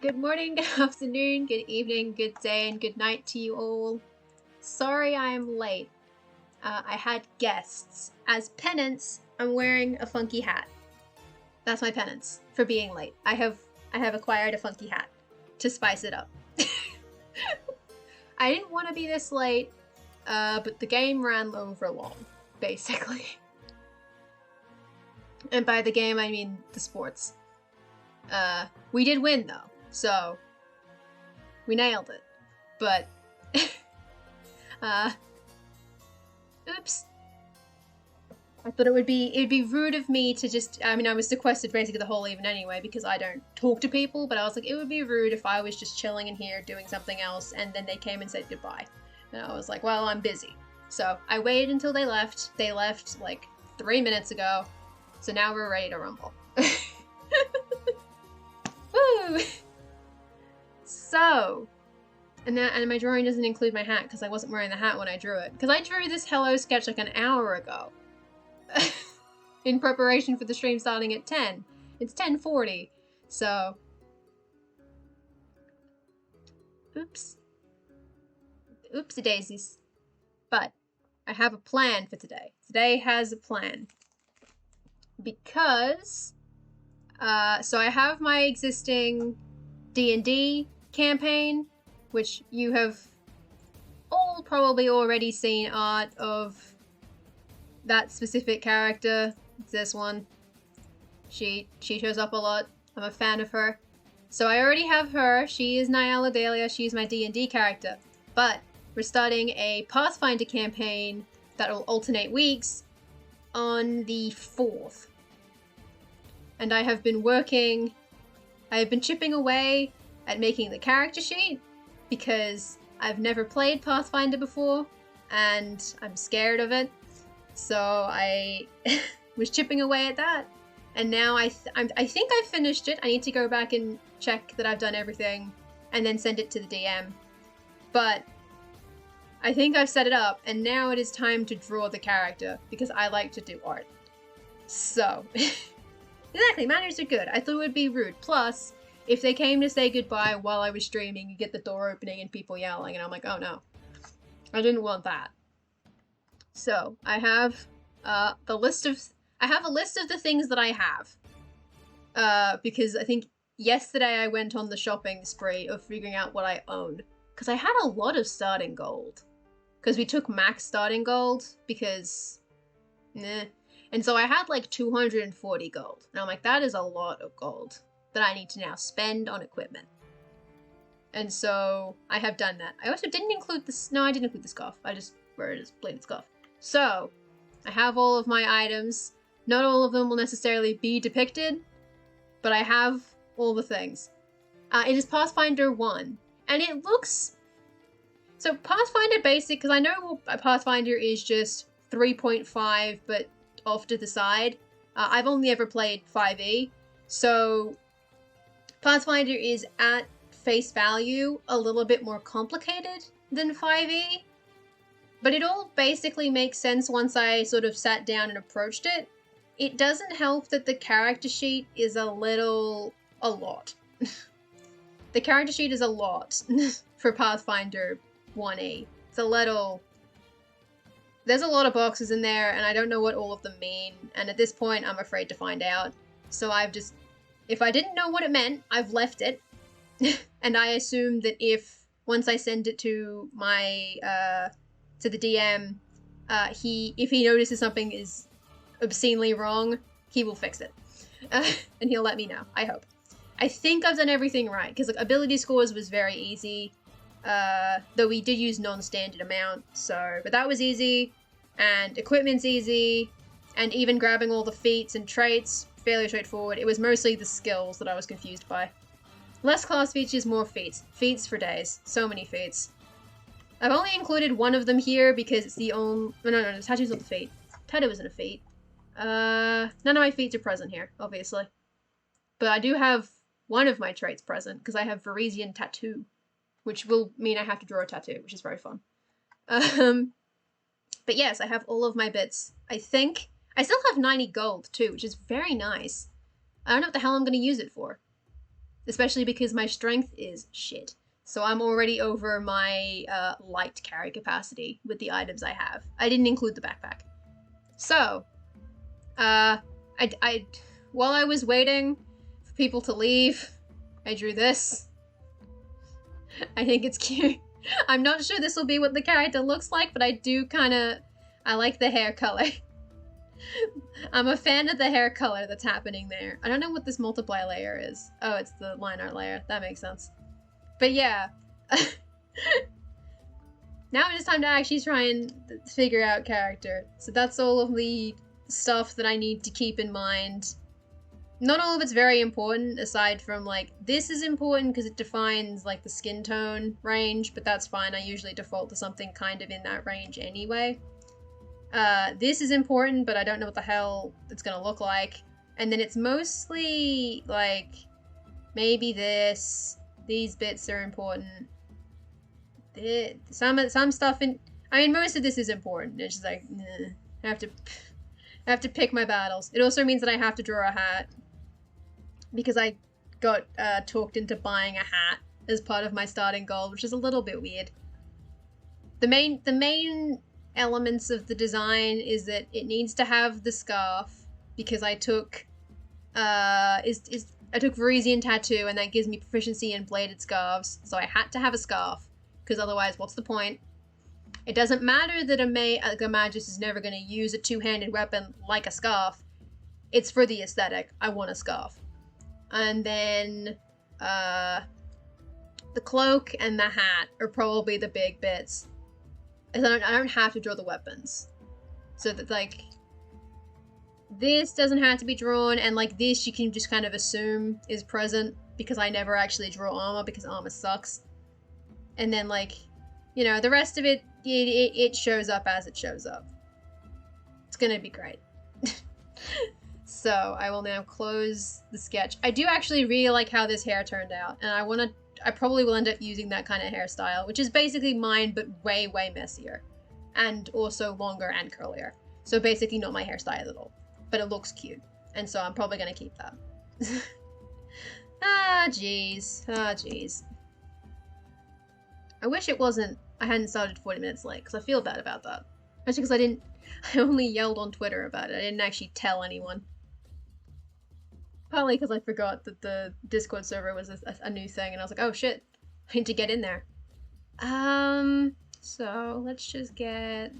Good morning, good afternoon, good evening, good day, and good night to you all. Sorry I am late. I had guests. As penance, I'm wearing a funky hat. That's my penance for being late. I have acquired a funky hat to spice it up. I didn't want to be this late, but the game ran over long, basically. And by the game, I mean the sports. We did win though, so we nailed it. But, oops. I thought it'd be rude of me to just, I mean, I was sequestered basically the whole evening anyway because I don't talk to people, but I was like, it would be rude if I was just chilling in here doing something else and then they came and said goodbye. And I was like, well, I'm busy. So I waited until they left. They left like 3 minutes ago. So now we're ready to rumble. Woo! So, and my drawing doesn't include my hat because I wasn't wearing the hat when I drew it. Because I drew this hello sketch like an hour ago. In preparation for the stream starting at 10. It's 10:40. So, oops. Oopsie daisies. But I have a plan for today. Today has a plan. Because so I have my existing D&D campaign, which you have all probably already seen art of that specific character. It's this one. She shows up a lot. I'm a fan of her. So I already have her. She is Nyala Dahlia. She's my D&D character. But we're starting a Pathfinder campaign that will alternate weeks on the 4th. And I have been chipping away at making the character sheet because I've never played Pathfinder before and I'm scared of it. So I was chipping away at that. And now I think I finished it. I need to go back and check that I've done everything and then send it to the DM. But I think I've set it up and now it is time to draw the character because I like to do art. So... Exactly, manners are good. I thought it would be rude. Plus, if they came to say goodbye while I was streaming, you get the door opening and people yelling, and I'm like, oh no. I didn't want that. So, I have a list of the things that I have. Because I think yesterday I went on the shopping spree of figuring out what I own. Because I had a lot of starting gold. Because we took max starting gold, because... And so I had like 240 gold. And I'm like, that is a lot of gold that I need to now spend on equipment. And so I have done that. I also didn't include this. No, I didn't include the scarf. I just wear it as bladed scarf. So I have all of my items. Not all of them will necessarily be depicted, but I have all the things. It is Pathfinder 1. And it looks... So Pathfinder Basic, because I know Pathfinder is just 3.5, but off to the side. I've only ever played 5e, so Pathfinder is at face value a little bit more complicated than 5e, but it all basically makes sense once I sort of sat down and approached it. It doesn't help that the character sheet is a lot. The character sheet is a lot for Pathfinder 1e. It's a little... There's a lot of boxes in there, and I don't know what all of them mean, and at this point, I'm afraid to find out. So I've just... If I didn't know what it meant, I've left it. And I assume that once I send it to my, to the DM, if he notices something is obscenely wrong, he will fix it. And he'll let me know, I hope. I think I've done everything right, because like, ability scores was very easy. Though we did use non-standard amount, but that was easy, and equipment's easy, and even grabbing all the feats and traits, fairly straightforward. It was mostly the skills that I was confused by. Less class features, more feats. Feats for days. So many feats. I've only included one of them here because it's the only... No, the tattoo's not the feat. Tattoo isn't a feat. None of my feats are present here, obviously. But I do have one of my traits present, because I have Varisian Tattoo. Which will mean I have to draw a tattoo, which is very fun. But yes, I have all of my bits. I think I still have 90 gold too, which is very nice. I don't know what the hell I'm going to use it for. especially because my strength is shit. So I'm already over my light carry capacity with the items I have. I didn't include the backpack. So, I while I was waiting for people to leave, I drew this. I think it's cute. I'm not sure this will be what the character looks like, but I do I like the hair color. I'm a fan of the hair color that's happening there. I don't know what this multiply layer is. Oh, it's the line art layer. That makes sense. But yeah. Now it's time to actually try and figure out character. So that's all of the stuff that I need to keep in mind. Not all of it's very important, aside from, like, this is important because it defines, like, the skin tone range, but that's fine. I usually default to something kind of in that range anyway. This is important, but I don't know what the hell it's gonna look like. And then it's mostly, like, maybe these bits are important. Some stuff in... I mean, most of this is important. It's just like, I have to pick my battles. It also means that I have to draw a hat, because I got talked into buying a hat as part of my starting goal, which is a little bit weird. The main elements of the design is that it needs to have the scarf, because I took I took Varisian Tattoo, and that gives me proficiency in bladed scarves, so I had to have a scarf, because otherwise what's the point? It doesn't matter that a Magus is never going to use a two-handed weapon like a scarf. It's for the aesthetic. I want a scarf. And then the cloak and the hat are probably the big bits. I don't have to draw the weapons. So that, like, this doesn't have to be drawn, and like this you can just kind of assume is present, because I never actually draw armor, because armor sucks. And then, like, you know, the rest of it, it shows up as it shows up. It's gonna be great. So I will now close the sketch. I do actually really like how this hair turned out, and I probably will end up using that kind of hairstyle, which is basically mine, but way, way messier. And also longer and curlier. So basically not my hairstyle at all. But it looks cute. And so I'm probably gonna keep that. Ah, jeez. Ah, jeez. I wish I hadn't started 40 minutes late, because I feel bad about that. Especially because I only yelled on Twitter about it. I didn't actually tell anyone. Partly because I forgot that the Discord server was a new thing, and I was like, oh shit, I need to get in there. So let's just get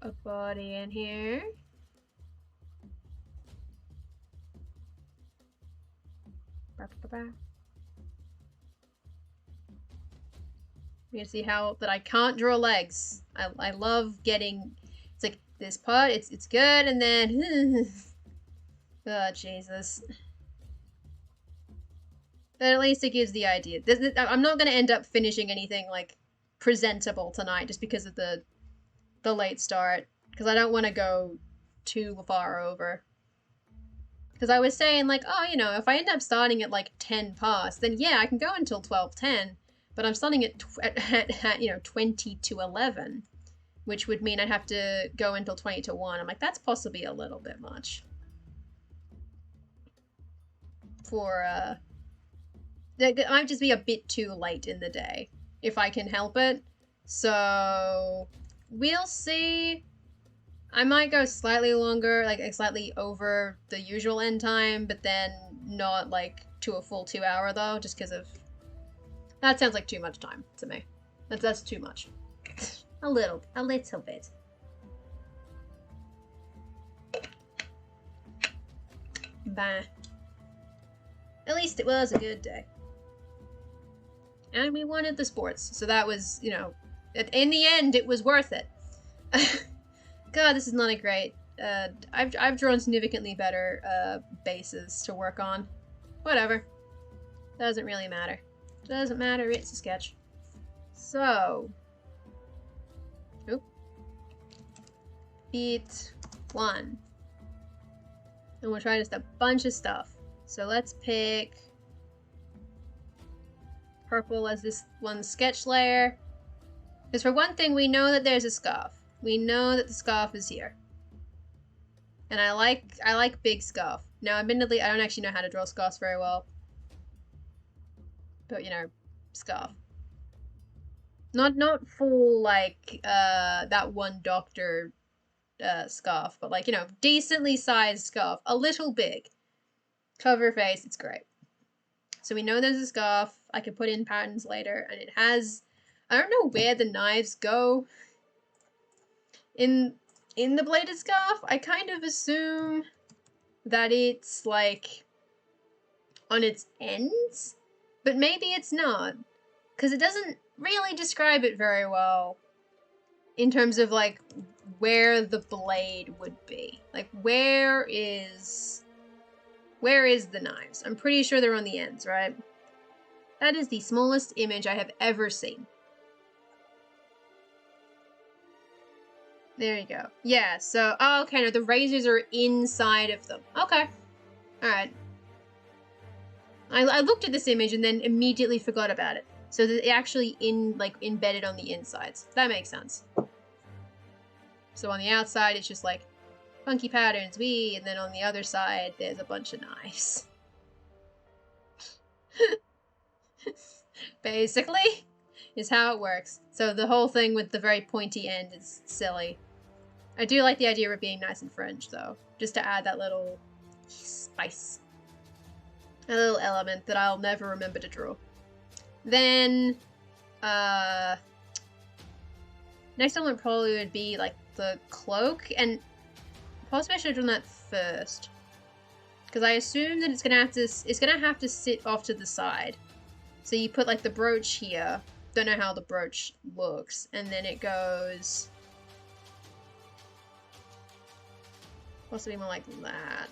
a body in here. You can see how that I can't draw legs. I love getting, it's like this part, it's good, and then oh Jesus. But at least it gives the idea. I'm not gonna end up finishing anything like presentable tonight just because of the late start, because I don't want to go too far over. Because I was saying, like, oh, you know, if I end up starting at like 10 past, then yeah, I can go until 12:10. But I'm starting at you know, 20 to 11, which would mean I'd have to go until 20 to 1. I'm like, that's possibly a little bit much. For, it might just be a bit too late in the day, if I can help it. So, we'll see. I might go slightly longer, like slightly over the usual end time, but then not like to a full 2 hour though, just because of... That sounds like too much time to me. That's too much. A little bit. Bah. At least it was a good day. And we wanted the sports, so that was, you know, in the end, it was worth it. God, this is not a great... I've drawn significantly better bases to work on. Whatever. Doesn't really matter. Doesn't matter, it's a sketch. So... Oop. Beat 1. And we'll try just a bunch of stuff. So let's pick... purple as this one sketch layer. Because for one thing, we know that there's a scarf. We know that the scarf is here. And I like big scarf. Now, admittedly, I don't actually know how to draw scarves very well. But, you know, scarf. Not full, like, that one doctor scarf, but, like, you know, decently sized scarf. A little big. Cover face, it's great. So we know there's a scarf. I can put in patterns later, and it has... I don't know where the knives go in the bladed scarf. I kind of assume that it's, like, on its ends, but maybe it's not, because it doesn't really describe it very well in terms of, like, where the blade would be. Like, where is the knives? I'm pretty sure they're on the ends, right? That is the smallest image I have ever seen. There you go. Yeah, so, oh, okay, no, the razors are inside of them. Okay. Alright. I looked at this image and then immediately forgot about it. So that it actually embedded on the insides. That makes sense. So on the outside, it's just like funky patterns, and then on the other side, there's a bunch of knives. Basically, is how it works. So the whole thing with the very pointy end is silly. I do like the idea of it being nice and French, though, just to add that little spice. A little element that I'll never remember to draw. Then, next element probably would be, like, the cloak, and possibly I should have done that first. Because I assume that it's gonna have to sit off to the side. So you put, like, the brooch here. Don't know how the brooch looks. And then it goes... possibly more like that.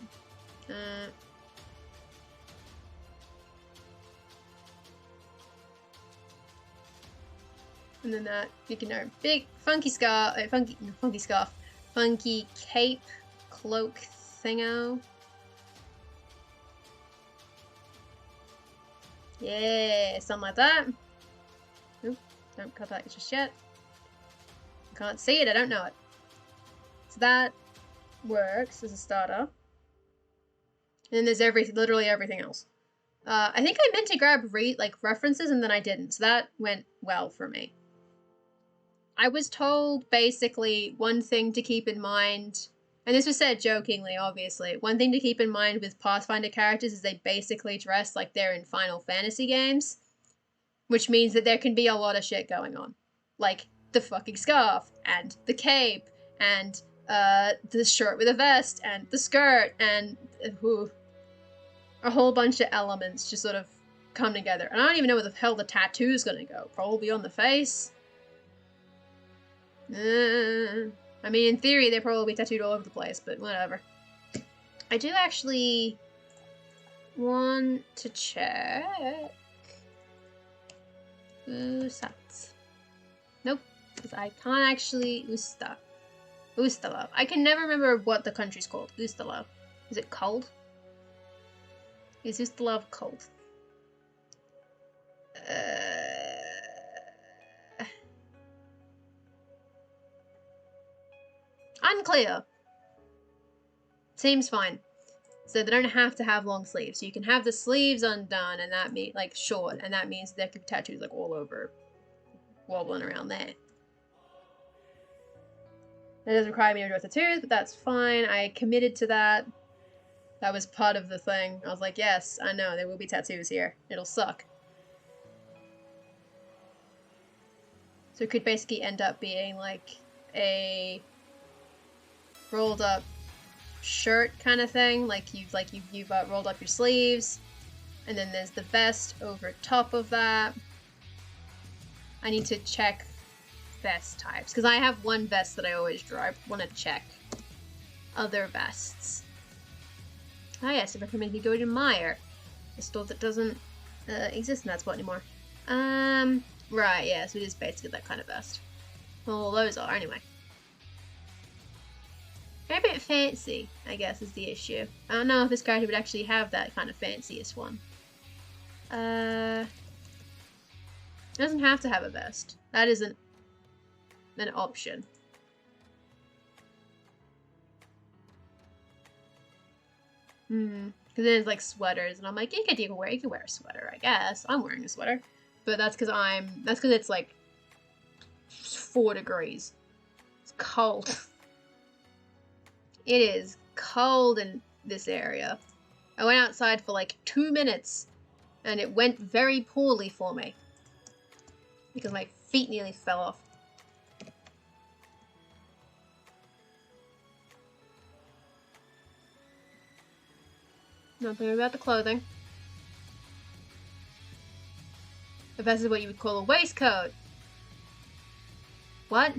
And then that, you can know, big funky scarf, funky cape, cloak thingo. Yeah, something like that. Oop, don't cut that just yet. I can't see it, I don't know it. So that works as a starter. And then there's literally everything else. I think I meant to grab references and then I didn't, so that went well for me. I was told basically one thing to keep in mind, and this was said jokingly, obviously, one thing to keep in mind with Pathfinder characters is they basically dress like they're in Final Fantasy games, which means that there can be a lot of shit going on. Like the fucking scarf, and the cape, and the shirt with a vest, and the skirt, and a whole bunch of elements just sort of come together. And I don't even know where the hell the tattoo's gonna go. Probably on the face. I mean, in theory, they're probably tattooed all over the place, but whatever. I do actually want to check. Usat. Nope, because I can't actually. Ustalav. I can never remember what the country's called. Ustalav. Is it cold? Is Ustalav cold? Unclear. Seems fine. So they don't have to have long sleeves. So you can have the sleeves undone and that means short, and that means there could be tattoos like all over, wobbling around there. That doesn't require me to draw tattoos, but that's fine. I committed to that. That was part of the thing. I was like, yes, I know, there will be tattoos here. It'll suck. So it could basically end up being like a rolled up shirt kind of thing. Like you've rolled up your sleeves, and then there's the vest over top of that. I need to check vest types because I have one vest that I always draw. I want to check other vests. Ah yes, I recommend you go to Meyer, a store that doesn't exist in that spot anymore. Right, yeah, so it is basically that kind of vest. Well, those are anyway. They're a bit fancy, I guess, is the issue. I don't know if this character would actually have that kind of fanciest one. It doesn't have to have a vest. That isn't an option. Because then it's like sweaters, and I'm like, you can wear a sweater, I guess. I'm wearing a sweater. But that's because it's like 4 degrees. It's cold. It is cold in this area. I went outside for like 2 minutes, and it went very poorly for me. Because my feet nearly fell off. Nothing about the clothing. If this is what you would call a waistcoat. What?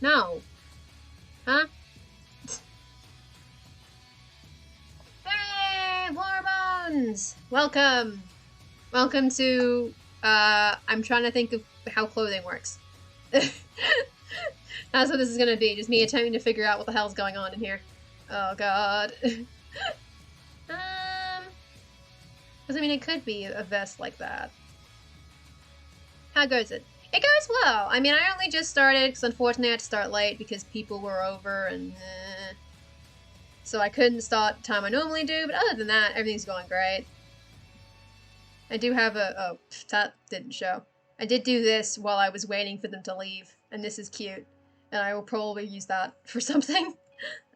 No. Huh? Hey, Warbones! Welcome! Welcome to, I'm trying to think of how clothing works. That's what this is gonna be, just me attempting to figure out what the hell's going on in here. Oh god. Because I mean, it could be a vest like that. How goes it? It goes well. I mean, I only just started because unfortunately I had to start late because people were over and so I couldn't start the time I normally do, but other than that, everything's going great. I do have oh, that didn't show. I did do this while I was waiting for them to leave, and this is cute. And I will probably use that for something.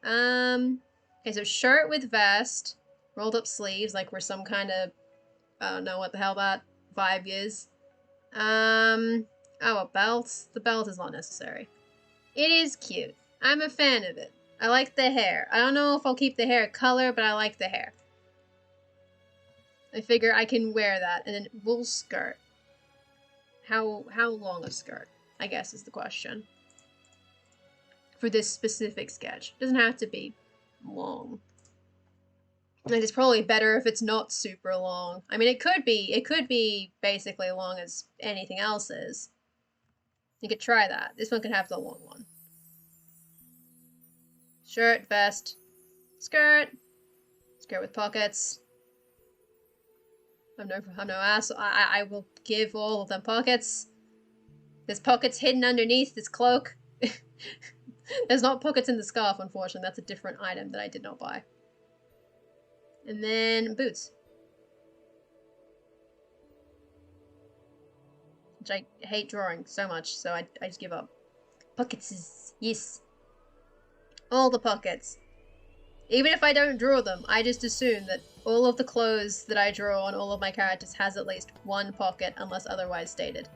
Okay, so shirt with vest, rolled up sleeves, like we're some kind of, I don't know what the hell that vibe is. Oh, a belt. The belt is not necessary. It is cute. I'm a fan of it. I like the hair. I don't know if I'll keep the hair color, but I like the hair. I figure I can wear that. And then wool skirt. How long a skirt, I guess is the question. For this specific sketch. It doesn't have to be long. And it's probably better if it's not super long. I mean, it could be basically long as anything else is. You could try that. This one could have the long one. Shirt, vest, skirt, skirt with pockets. I'm no ass. I will give all of them pockets. There's pockets hidden underneath this cloak. There's not pockets in the scarf, unfortunately. That's a different item that I did not buy. And then boots. Which I hate drawing so much, so I just give up. Pockets, yes. All the pockets. Even if I don't draw them, I just assume that all of the clothes that I draw on all of my characters has at least one pocket, unless otherwise stated.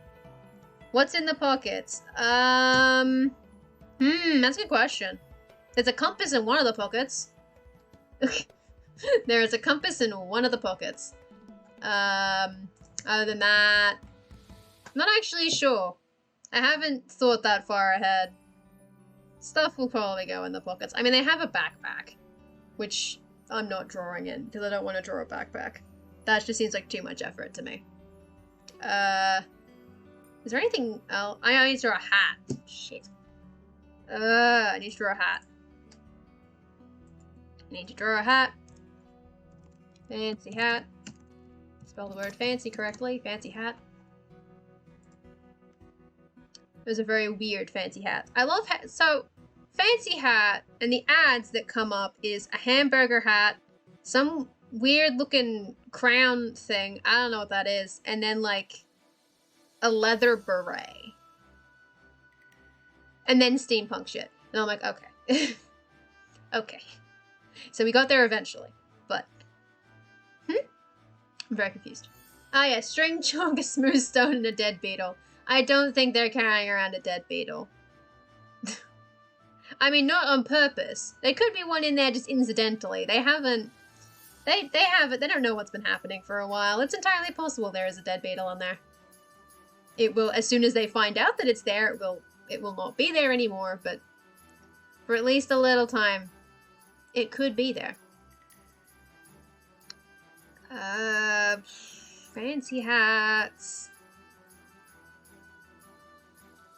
What's in the pockets? That's a good question. There's a compass in one of the pockets. There is a compass in one of the pockets. Other than that, I'm not actually sure. I haven't thought that far ahead. Stuff will probably go in the pockets. I mean, they have a backpack, which I'm not drawing in because I don't want to draw a backpack. That just seems like too much effort to me. Is there anything else? I need to draw a hat. Shit. I need to draw a hat. I need to draw a hat. Fancy hat. Spell the word fancy correctly. Fancy hat. It was a very weird fancy hat. I love hat. So, fancy hat and the ads that come up is a hamburger hat, some weird looking crown thing. I don't know what that is. And then like a leather beret. And then steampunk shit. And I'm like, okay. Okay. So we got there eventually. But, I'm very confused. Ah yeah, string chalk, a smooth stone, and a dead beetle. I don't think they're carrying around a dead beetle. I mean, not on purpose. There could be one in there just incidentally. They haven't... They don't know what's been happening for a while. It's entirely possible there is a dead beetle on there. It will, as soon as they find out that it's there, it will not be there anymore, but for at least a little time, it could be there. Fancy hats.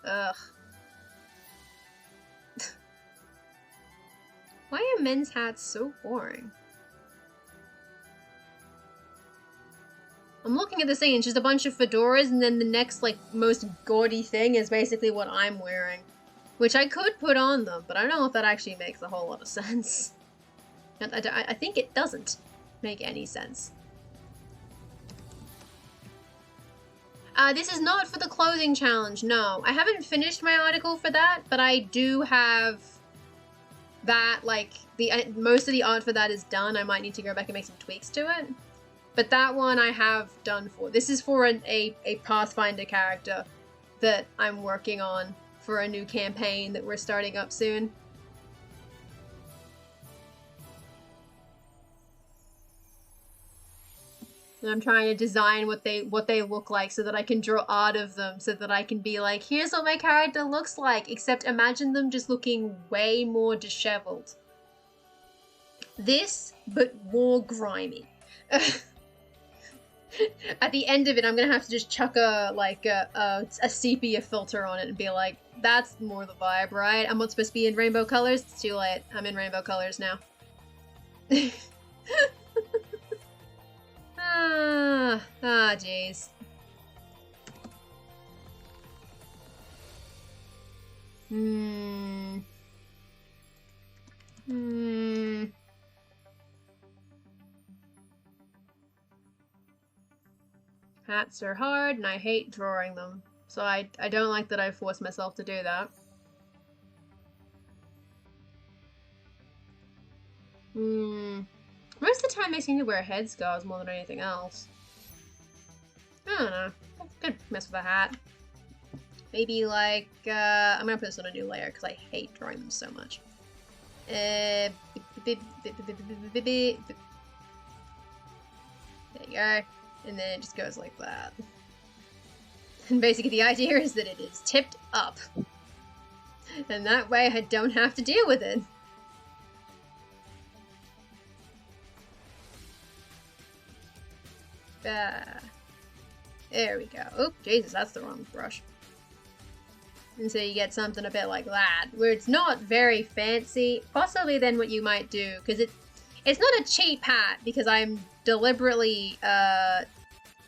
Ugh. Why are men's hats so boring? I'm looking at this thing, and it's just a bunch of fedoras, and then the next, like, most gaudy thing is basically what I'm wearing. Which I could put on them, but I don't know if that actually makes a whole lot of sense. I think it doesn't make any sense. This is not for the clothing challenge, no. I haven't finished my article for that, but I do have that, like, most of the art for that is done. I might need to go back and make some tweaks to it. But that one I have done for. This is for a Pathfinder character that I'm working on for a new campaign that we're starting up soon. And I'm trying to design what they look like so that I can draw art of them, so that I can be like, here's what my character looks like, except imagine them just looking way more disheveled. This, but more grimy. At the end of it, I'm gonna have to just chuck a sepia filter on it and be like, that's more the vibe, right? I'm not supposed to be in rainbow colors. It's too late. I'm in rainbow colors now. Jeez. Hats are hard, and I hate drawing them. So I don't like that I forced myself to do that. Most of the time I seem to wear headscarves more than anything else. I don't know. I could mess with a hat. Maybe like, I'm gonna put this on a new layer because I hate drawing them so much. There you go. And then it just goes like that. And basically the idea is that it is tipped up. And that way I don't have to deal with it. There we go. Oh, Jesus, that's the wrong brush. And so you get something a bit like that, where it's not very fancy, possibly than what you might do, because it's not a cheap hat, because I'm deliberately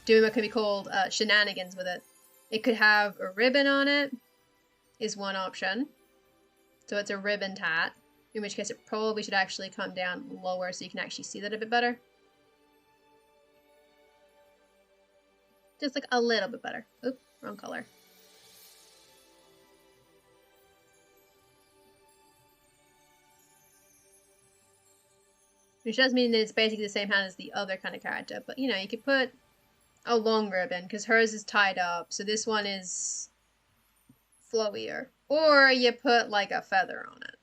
doing what can be called shenanigans with it. It could have a ribbon on it, is one option. So it's a ribboned hat, in which case it probably should actually come down lower so you can actually see that a bit better. Just like a little bit better. Oop, wrong color. Which does mean that it's basically the same hat as the other kind of character, but you know, you could put a long ribbon, because hers is tied up, so this one is flowier. Or you put like a feather on it.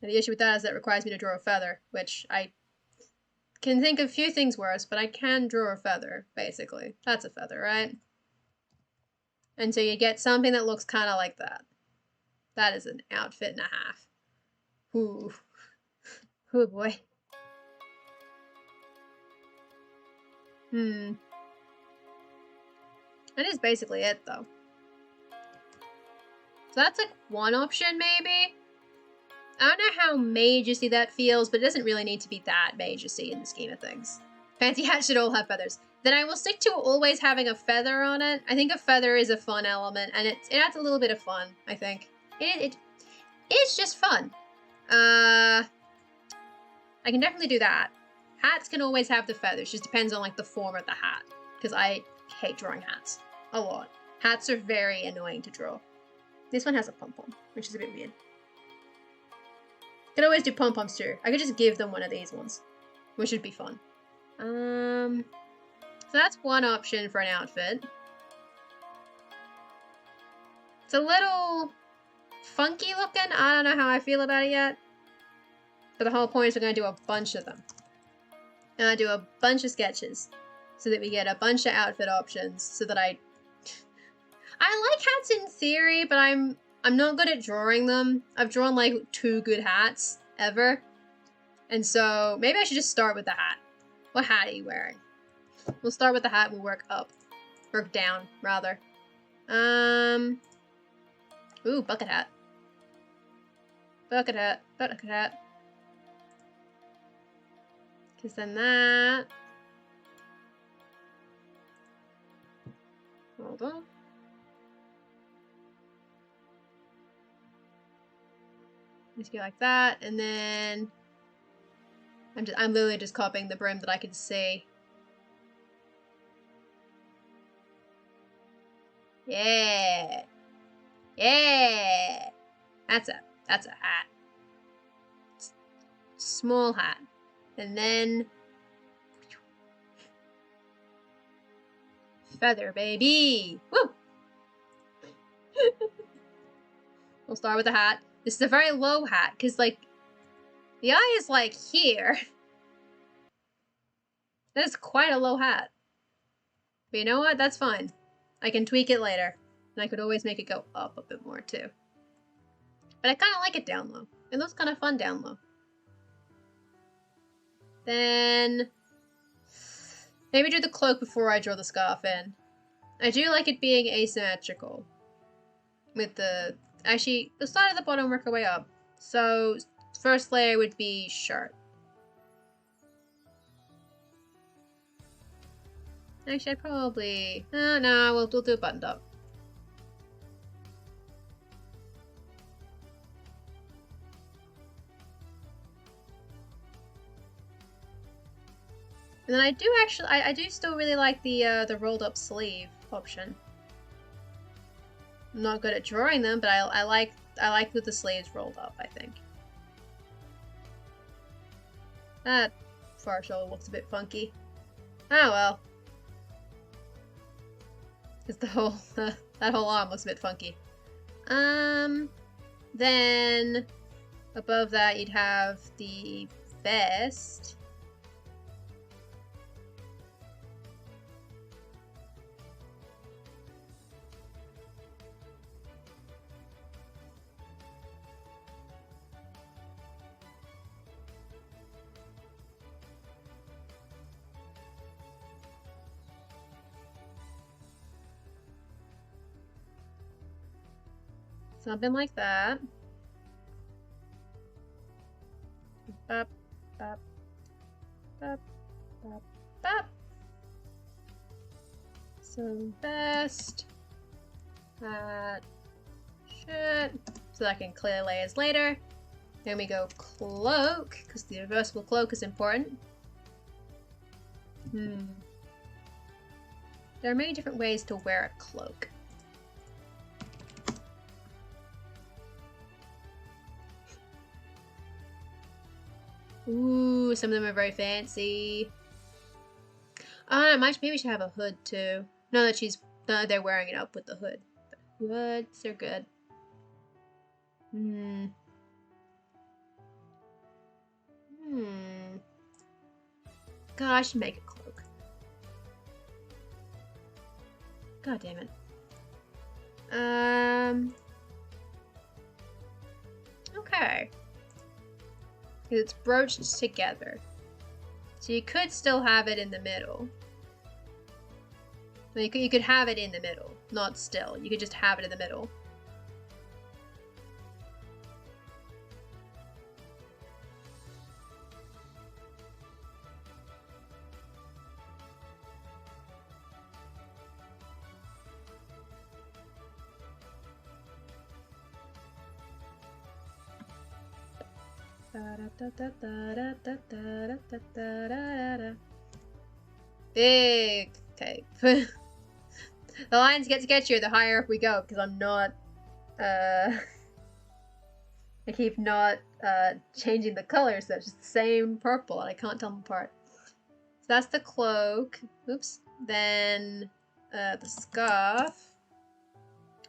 And the issue with that is that it requires me to draw a feather, which I can think of a few things worse, but I can draw a feather, basically. That's a feather, right? And so you get something that looks kind of like that. That is an outfit and a half. Ooh. Oh boy. That is basically it, though. So that's like one option, maybe? I don't know how majesty that feels, but it doesn't really need to be that majesty in the scheme of things. Fancy hats should all have feathers. Then I will stick to always having a feather on it. I think a feather is a fun element, and it adds a little bit of fun, I think. It's just fun. I can definitely do that. Hats can always have the feathers, just depends on like the form of the hat. Because I hate drawing hats. A lot. Hats are very annoying to draw. This one has a pom-pom, which is a bit weird. Could always do pom-poms too. I could just give them one of these ones, which would be fun. So that's one option for an outfit. It's a little funky looking. I don't know how I feel about it yet. But the whole point is we're going to do a bunch of them. And I do a bunch of sketches so that we get a bunch of outfit options so that I like hats in theory, but I'm not good at drawing them. I've drawn like 2 good hats ever. And so maybe I should just start with the hat. What hat are you wearing? We'll start with the hat and we'll work up. Work down, rather. Ooh, bucket hat. Bucket hat. Bucket hat. Because then that... Hold on. Just go like that, and then I'm literally just copying the brim that I can see. Yeah. Yeah. That's a hat. Small hat. And then feather, baby. Woo! We'll start with the hat. This is a very low hat, because, like, the eye is, like, here. That is quite a low hat. But you know what? That's fine. I can tweak it later. And I could always make it go up a bit more, too. But I kind of like it down low. It looks kind of fun down low. Then maybe do the cloak before I draw the scarf in. I do like it being asymmetrical. With the... Actually, we'll start at the bottom, work our way up. So, first layer would be shirt. Actually, I'd probably... no, we'll do it buttoned up. And then I do actually... I do still really like the rolled up sleeve option. I'm not good at drawing them, but I like with the sleeves rolled up, I think. That far shoulder looks a bit funky. Oh well. Because the whole that whole arm looks a bit funky. Then above that you'd have the vest. Something like that. Bop, bop, bop, bop, bop. So vest, hat, shirt, so that I can clear layers later. Then we go cloak, because the reversible cloak is important. There are many different ways to wear a cloak. Ooh, some of them are very fancy. Maybe she should have a hood too. No, they're wearing it up with the hood. But hoods are good. God, I should make a cloak. God damn it. Okay. It's broached together. So you could still have it in the middle. Well, you could have it in the middle, not still. You could just have it in the middle. Big tape. The lines get sketchier the higher up we go, because I'm not, I keep not, changing the colors, so it's just the same purple, and I can't tell them apart. So that's the cloak. Oops. Then, the scarf,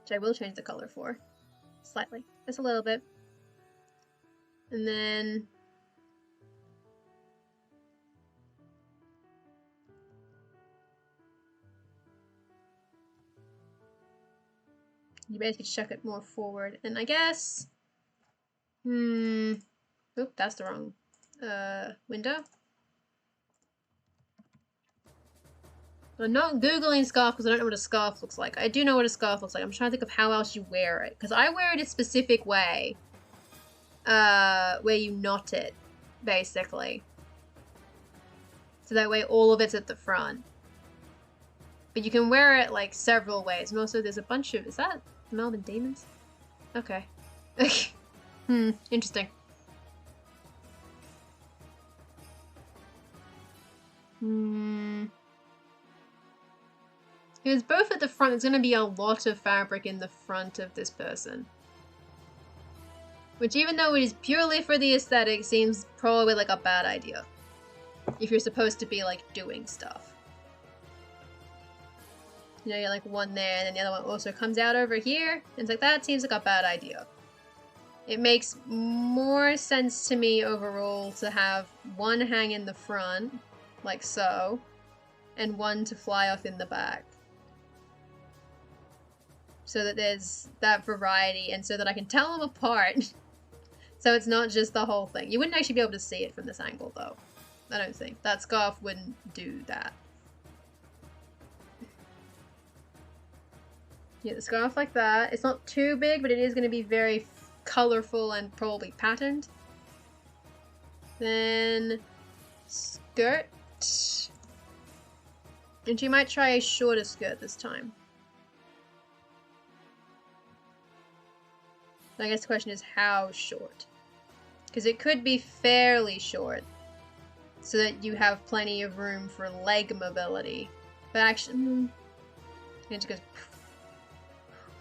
which I will change the color for. Slightly. Just a little bit. And then you basically chuck it more forward. And I guess oop, that's the wrong window. I'm not Googling scarf because I don't know what a scarf looks like. I do know what a scarf looks like. I'm trying to think of how else you wear it. Because I wear it a specific way. Where you knot it, basically. So that way all of it's at the front. But you can wear it like several ways. And also there's a bunch of, is that the Melbourne Demons? Okay. Interesting. Because both at the front, there's going to be a lot of fabric in the front of this person. Which, even though it is purely for the aesthetic, seems probably like a bad idea. If you're supposed to be, like, doing stuff. You know, you're like one there, and then the other one also comes out over here. And it's like, that seems like a bad idea. It makes more sense to me overall to have one hang in the front, like so, and one to fly off in the back. So that there's that variety, and so that I can tell them apart. So it's not just the whole thing. You wouldn't actually be able to see it from this angle, though. I don't think. That scarf wouldn't do that. Yeah, the scarf like that. It's not too big, but it is going to be very colorful and probably patterned. Then skirt. And she might try a shorter skirt this time. I guess the question is how short. Because it could be fairly short. So that you have plenty of room for leg mobility. But actually... and it just goes...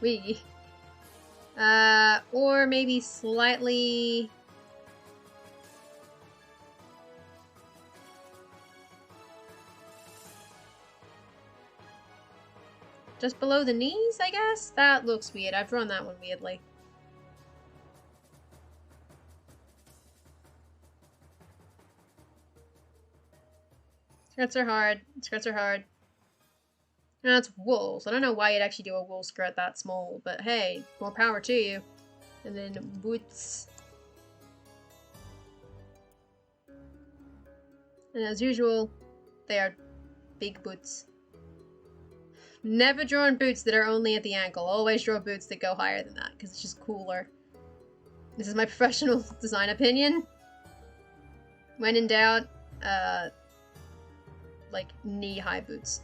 wee. Or maybe slightly... just below the knees, I guess? That looks weird. I've drawn that one weirdly. Skirts are hard. Skirts are hard. No, it's wool, so I don't know why you'd actually do a wool skirt that small, but hey, more power to you. And then boots. And as usual, they are big boots. Never drawn boots that are only at the ankle. Always draw boots that go higher than that, because it's just cooler. This is my professional design opinion. When in doubt, like knee-high boots.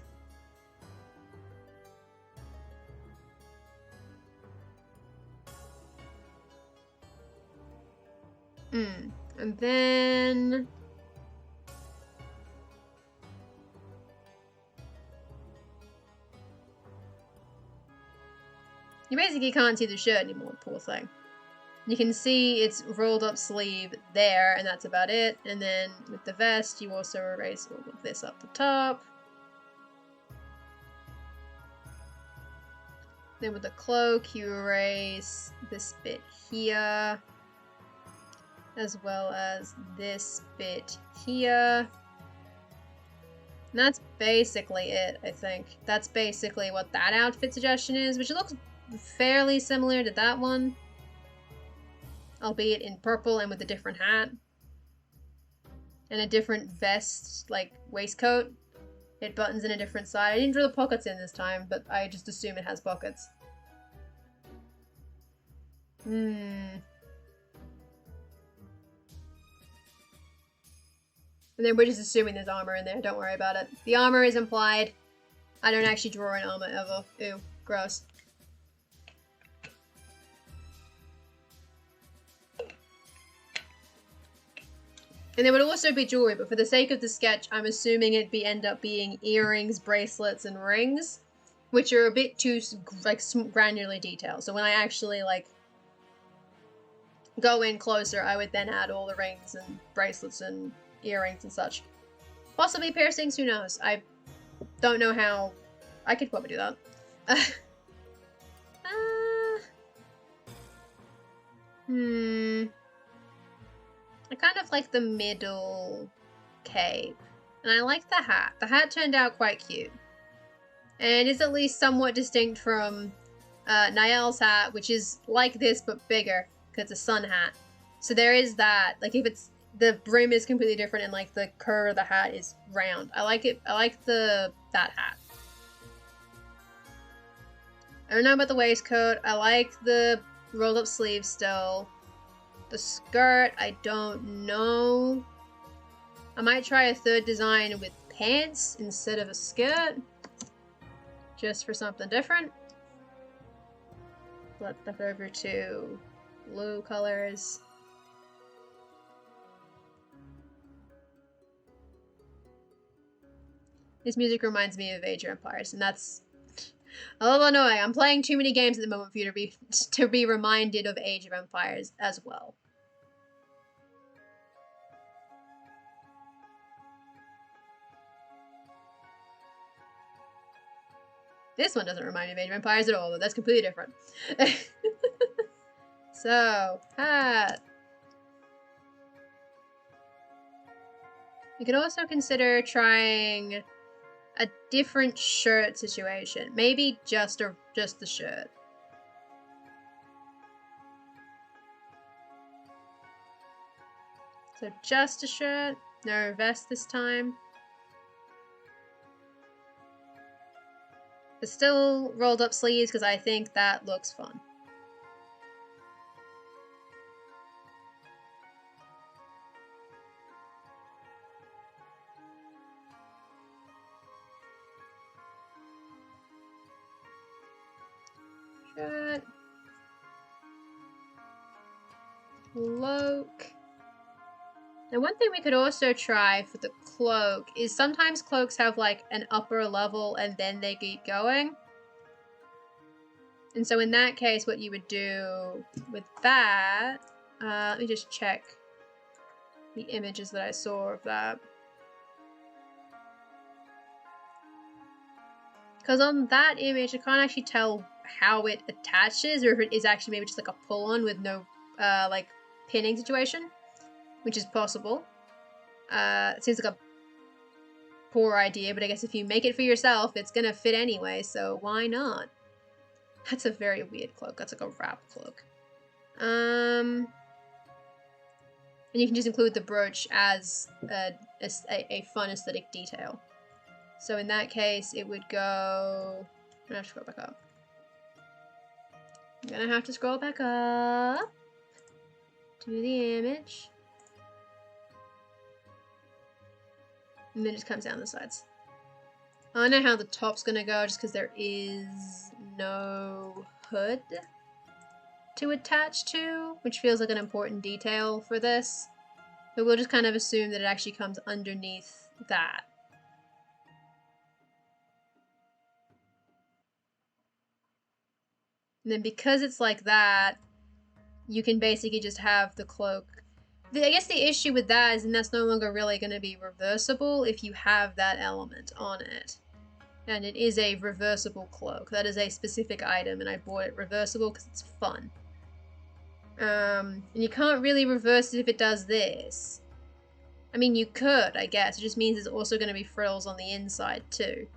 And then... you basically can't see the shirt anymore, poor thing. You can see its rolled up sleeve there, and that's about it. And then with the vest, you also erase all of this up the top. Then with the cloak, you erase this bit here, as well as this bit here. And that's basically it, I think. That's basically what that outfit suggestion is, which looks fairly similar to that one. Albeit in purple and with a different hat. And a different vest, like waistcoat. It buttons in a different side. I didn't draw the pockets in this time, but I just assume it has pockets. And then we're just assuming there's armor in there, don't worry about it. The armor is implied. I don't actually draw an armor ever. Ew, gross. And there would also be jewelry, but for the sake of the sketch, I'm assuming it'd end up being earrings, bracelets, and rings, which are a bit too like granularly detailed. So when I actually like go in closer, I would then add all the rings and bracelets and earrings and such. Possibly piercings, who knows? I don't know how. I could probably do that. I kind of like the middle cape. And I like the hat. The hat turned out quite cute. And it is at least somewhat distinct from Niall's hat, which is like this but bigger, because it's a sun hat. So there is that. Like if it's, the brim is completely different and like the curve of the hat is round. I like it. I like that hat. I don't know about the waistcoat. I like the rolled up sleeves still. The skirt, I don't know. I might try a third design with pants instead of a skirt. Just for something different. Let's look over to blue colors. This music reminds me of Age of Empires, and that's a little annoying. I'm playing too many games at the moment for you to be reminded of Age of Empires as well. This one doesn't remind me of Age of Empires at all, but that's completely different. So, hat. You could also consider trying a different shirt situation. Maybe just the shirt. So just a shirt, no vest this time. But still rolled up sleeves because I think that looks fun. Shirt. Cloak. Now one thing we could also try for the cloak is sometimes cloaks have like an upper level and then they keep going. And so in that case, what you would do with that, let me just check the images that I saw of that. Because on that image, I can't actually tell how it attaches or if it is actually maybe just like a pull-on with no like pinning situation, which is possible. It seems like a poor idea, but I guess if you make it for yourself, it's gonna fit anyway, so why not? That's a very weird cloak. That's like a wrap cloak. And you can just include the brooch as a fun aesthetic detail. So in that case, it would go... I'm gonna have to scroll back up. I'm gonna have to scroll back up to the image. And then it just comes down the sides. I know how the top's gonna go just because there is no hood to attach to, which feels like an important detail for this. But we'll just kind of assume that it actually comes underneath that. And then because it's like that, you can basically just have the cloak. I guess the issue with that is that's no longer really going to be reversible if you have that element on it. And it is a reversible cloak. That is a specific item, and I bought it reversible because it's fun. And you can't really reverse it if it does this. I mean, you could, I guess. It just means there's also going to be frills on the inside too,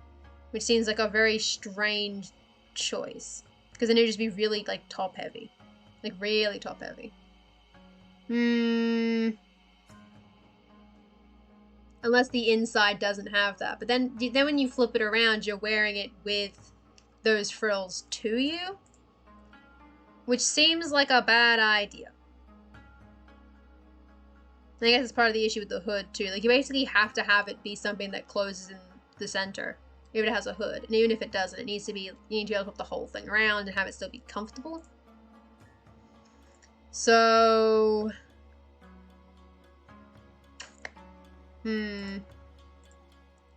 which seems like a very strange choice. Because then it would just be really, like, top-heavy. Like, really top-heavy. Unless the inside doesn't have that. But then when you flip it around, you're wearing it with those frills to you. Which seems like a bad idea. And I guess it's part of the issue with the hood, too. Like, you basically have to have it be something that closes in the center. If it has a hood. And even if it doesn't, it needs to be, you need to be able to put the whole thing around and have it still be comfortable. So...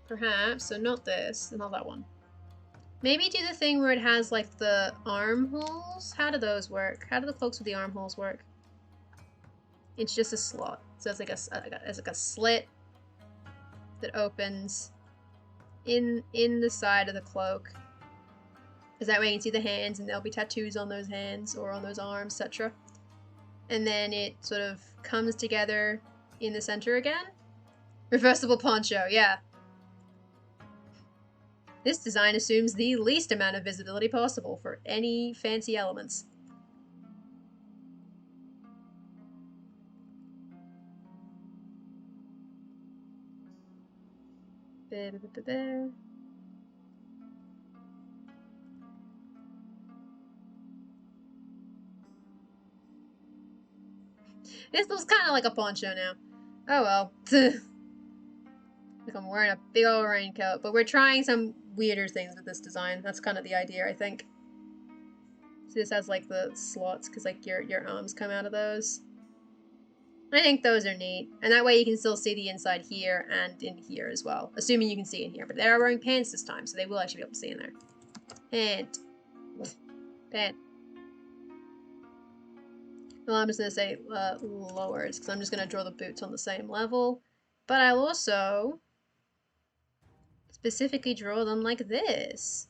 Perhaps. So not this. Not that one. Maybe do the thing where it has, like, the armholes? How do those work? How do the cloaks with the armholes work? It's just a slot. So it's like a slit that opens in the side of the cloak. Because that way you can see the hands and there'll be tattoos on those hands or on those arms, etc. And then it sort of comes together in the center again. Reversible poncho, yeah. This design assumes the least amount of visibility possible for any fancy elements. This looks kind of like a poncho now. Oh well. Like I'm wearing a big old raincoat, but we're trying some weirder things with this design. That's kind of the idea, I think. this has like the slots because like your arms come out of those. I think those are neat, and that way you can still see the inside here and in here as well, assuming you can see in here. But they are wearing pants this time, so they will actually be able to see in there. Pant. Pant. Well, I'm just going to say lowers, because I'm just going to draw the boots on the same level. But I'll also specifically draw them like this,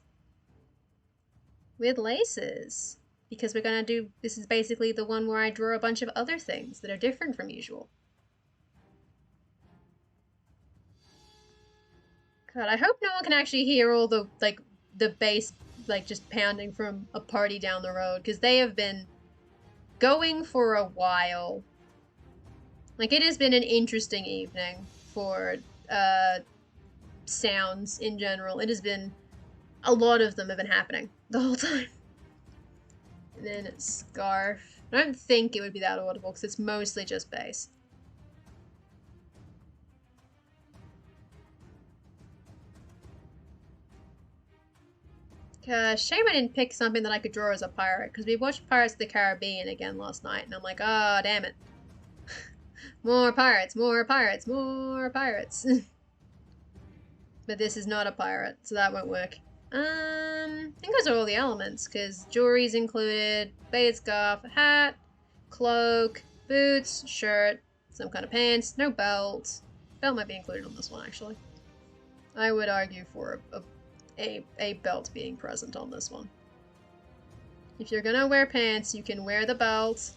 with laces. Because we're going to do, this is basically the one where I draw a bunch of other things that are different from usual. God, I hope no one can actually hear all the, like, the bass, like, just pounding from a party down the road, because they have been going for a while. Like, it has been an interesting evening for, sounds in general. It has been, a lot of them have been happening the whole time. And then it's scarf. I don't think it would be that audible because it's mostly just bass. Shame I didn't pick something that I could draw as a pirate, because we watched Pirates of the Caribbean again last night, and I'm like, oh, damn it. More pirates, more pirates, more pirates. But this is not a pirate, so that won't work. I think those are all the elements, because jewelry's included, faded scarf, hat, cloak, boots, shirt, some kind of pants, no belt. Belt might be included on this one, actually. I would argue for a belt being present on this one. If you're gonna wear pants, you can wear the belt.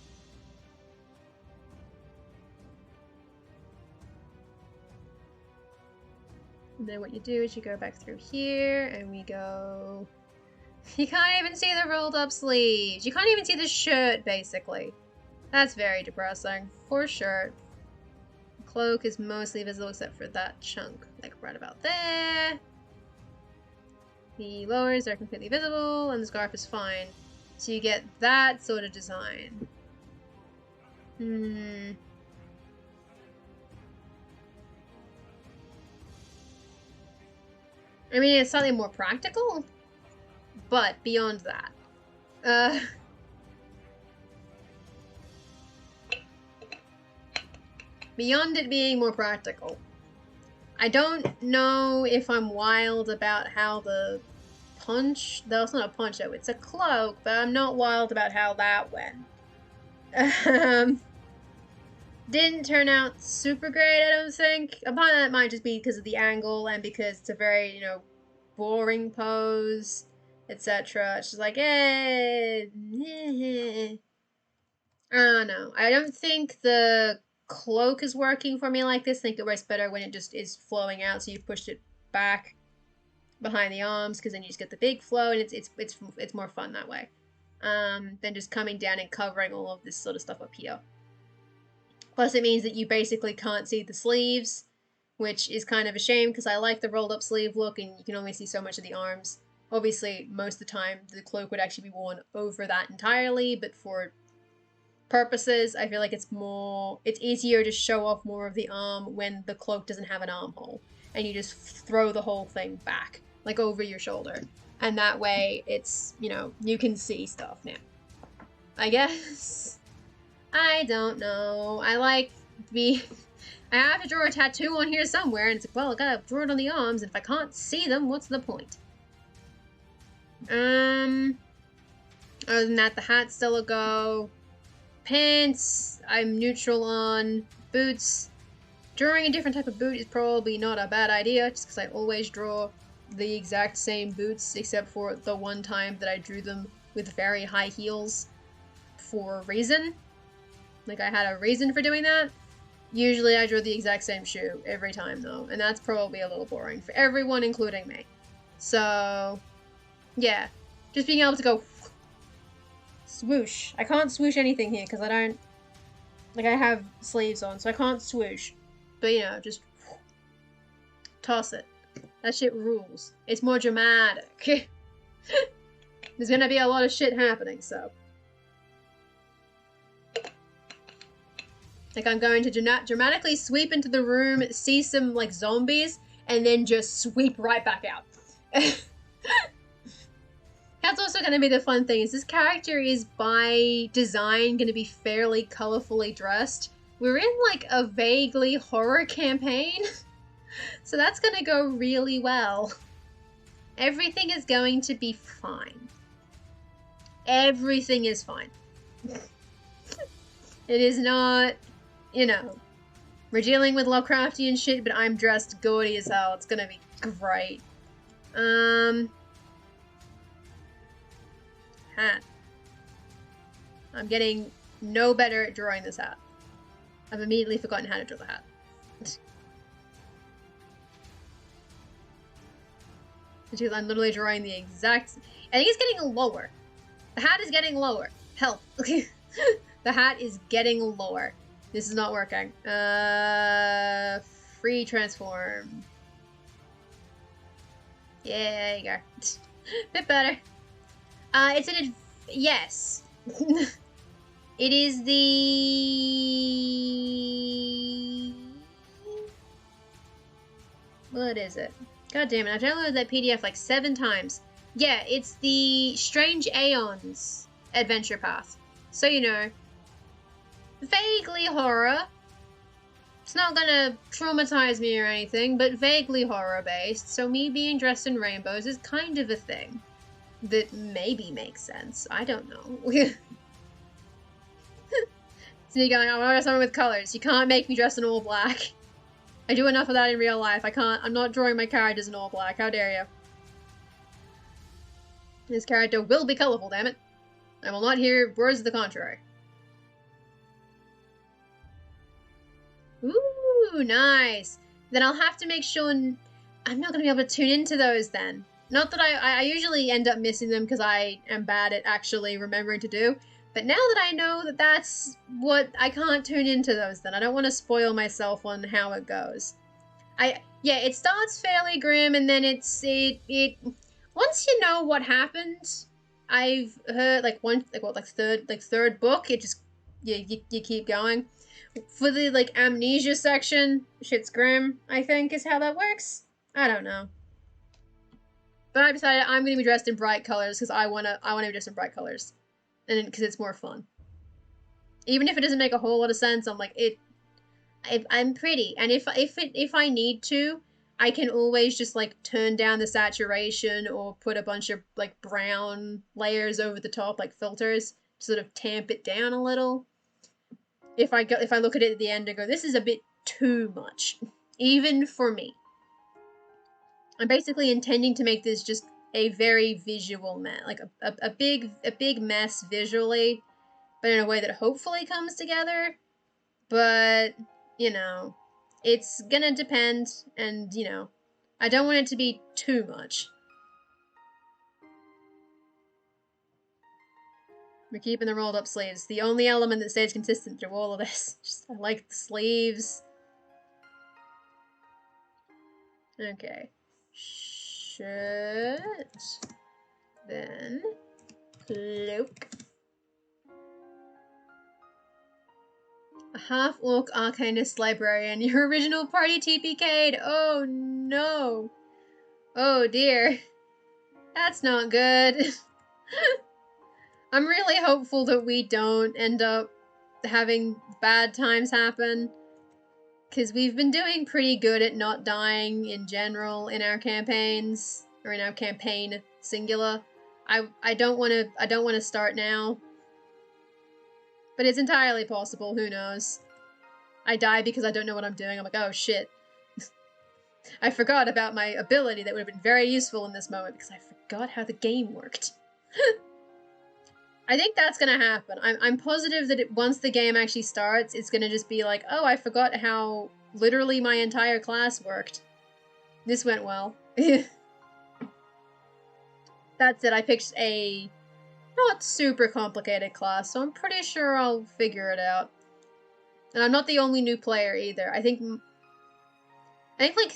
And then what you do is you go back through here, and we go... You can't even see the rolled up sleeves. You can't even see the shirt, basically. That's very depressing. Poor shirt. The cloak is mostly visible except for that chunk, like right about there. The lowers are completely visible, and the scarf is fine. So you get that sort of design. I mean, it's slightly more practical, but beyond that. Beyond it being more practical, I don't know if I'm wild about how the punch... No, it's not a poncho, it's a cloak, but I'm not wild about how that went. Didn't turn out super great, I don't think. A part of that might just be because of the angle and because it's a very, you know, boring pose, etc. It's just like, I don't know. I don't think the cloak is working for me like this. I think it works better when it just is flowing out, so you pushed it back behind the arms, because then you just get the big flow, and it's more fun that way. Than just coming down and covering all of this sort of stuff up here. Plus it means that you basically can't see the sleeves, which is kind of a shame because I like the rolled up sleeve look and you can only see so much of the arms. Obviously, most of the time the cloak would actually be worn over that entirely, but for purposes, I feel like it's easier to show off more of the arm when the cloak doesn't have an armhole and you just throw the whole thing back, like over your shoulder. And that way it's, you know, you can see stuff now. I guess. I don't know. I have to draw a tattoo on here somewhere, and it's like, well, I gotta draw it on the arms, and if I can't see them, what's the point? Other than that, the hat's still a go. Pants, I'm neutral on. Boots, drawing a different type of boot is probably not a bad idea, just because I always draw the exact same boots, except for the one time that I drew them with very high heels for a reason. Like, I had a reason for doing that. Usually I draw the exact same shoe every time, though, and that's probably a little boring for everyone, including me. So, yeah. Just being able to go swoosh. I can't swoosh anything here, because I don't... Like, I have sleeves on, so I can't swoosh. But, you know, just toss it. That shit rules. It's more dramatic. There's gonna be a lot of shit happening, so... Like, I'm going to dramatically sweep into the room, see some, like, zombies, and then just sweep right back out. That's also going to be the fun thing, is this character is by design going to be fairly colorfully dressed. We're in like a vaguely horror campaign, so that's going to go really well. Everything is going to be fine. Everything is fine. It is not, you know, we're dealing with Lovecraftian shit, but I'm dressed gaudy as hell. It's gonna be great. Hat. I'm getting no better at drawing this hat. I've immediately forgotten how to draw the hat. I'm literally drawing the exact... I think it's getting lower. The hat is getting lower. Help. Okay. The hat is getting lower. This is not working. Free transform. Yeah, there you go. Bit better. It's an... Yes. It is the... What is it? God damn it, I've downloaded that PDF like 7 times. Yeah, it's the Strange Aeons adventure path. So, you know, vaguely horror. It's not gonna traumatize me or anything, but vaguely horror-based, so me being dressed in rainbows is kind of a thing that maybe makes sense. I don't know. So you're going, I want to dress someone with colors. You can't make me dress in all black. I do enough of that in real life. I can't. I'm not drawing my characters in all black. How dare you? This character will be colorful, damn it. I will not hear words to the contrary. Ooh, nice. Then I'll have to make sure I'm not going to be able to tune into those then. Not that I usually end up missing them because I am bad at actually remembering to do. But now that I know that that's what, I can't tune into those then. I don't want to spoil myself on how it goes. Yeah, it starts fairly grim and then it once you know what happened, I've heard third book, it just, you keep going. For the like amnesia section, shit's grim, I think is how that works. I don't know. But I decided I'm going to be dressed in bright colors because I want to be dressed in bright colors. And because it's more fun. Even if it doesn't make a whole lot of sense, I'm like, I'm pretty. And if I need to, I can always just like turn down the saturation or put a bunch of like brown layers over the top, like filters, to sort of tamp it down a little. If I look at it at the end and go, this is a bit too much, even for me. I'm basically intending to make this just a very visual mess, like a big mess visually, but in a way that hopefully comes together. But, you know, it's gonna depend, and, you know, I don't want it to be too much. We're keeping the rolled up sleeves. The only element that stays consistent through all of this. Just, I like the sleeves. Okay. Shirt. Then cloak. A half-orc arcanist librarian. Your original party TPK'd. Oh no. Oh dear. That's not good. I'm really hopeful that we don't end up having bad times happen. Because we've been doing pretty good at not dying in general in our campaigns. Or in our campaign singular. I don't want to start now. But it's entirely possible, who knows. I die because I don't know what I'm doing. I'm like, oh shit. I forgot about my ability that would have been very useful in this moment because I forgot how the game worked. I think that's gonna happen. I'm positive that once the game actually starts, it's gonna just be like, oh, I forgot how literally my entire class worked. This went well. That's it, I picked a not super complicated class, so I'm pretty sure I'll figure it out. And I'm not the only new player either. I think like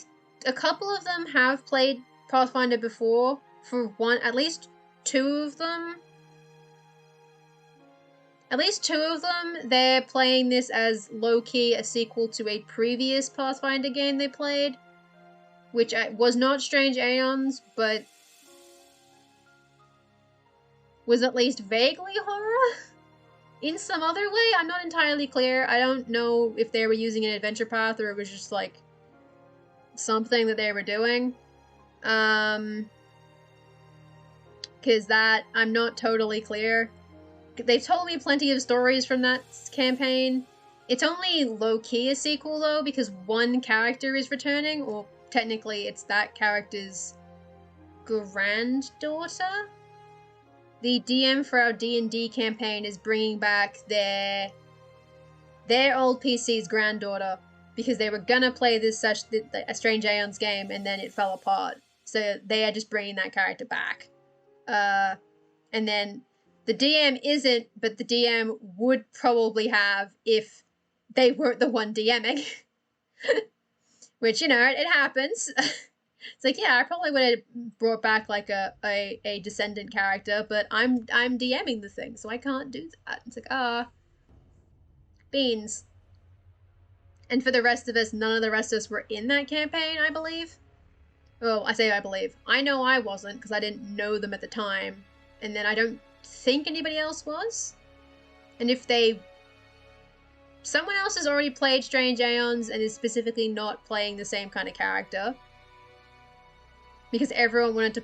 a couple of them have played Pathfinder before. For at least two of them, they're playing this as low-key a sequel to a previous Pathfinder game they played, which was not Strange Aeons, but was at least vaguely horror in some other way. I'm not entirely clear. I don't know if they were using an adventure path or it was just like something that they were doing. Because that, I'm not totally clear. They told me plenty of stories from that campaign. It's only low-key a sequel, though, because one character is returning, or technically it's that character's granddaughter? The DM for our D&D campaign is bringing back their old PC's granddaughter, because they were gonna play a Strange Aeons game, and then it fell apart. So they are just bringing that character back. And then the DM isn't, but the DM would probably have if they weren't the one DMing. Which, you know, it happens. It's like, yeah, I probably would have brought back like a descendant character, but I'm DMing the thing, so I can't do that. It's like, beans. And for the rest of us, none of the rest of us were in that campaign, I believe. Well, I say I believe. I know I wasn't, because I didn't know them at the time. And then I don't think anybody else was. And if someone else has already played Strange Aeons and is specifically not playing the same kind of character. Because everyone wanted to,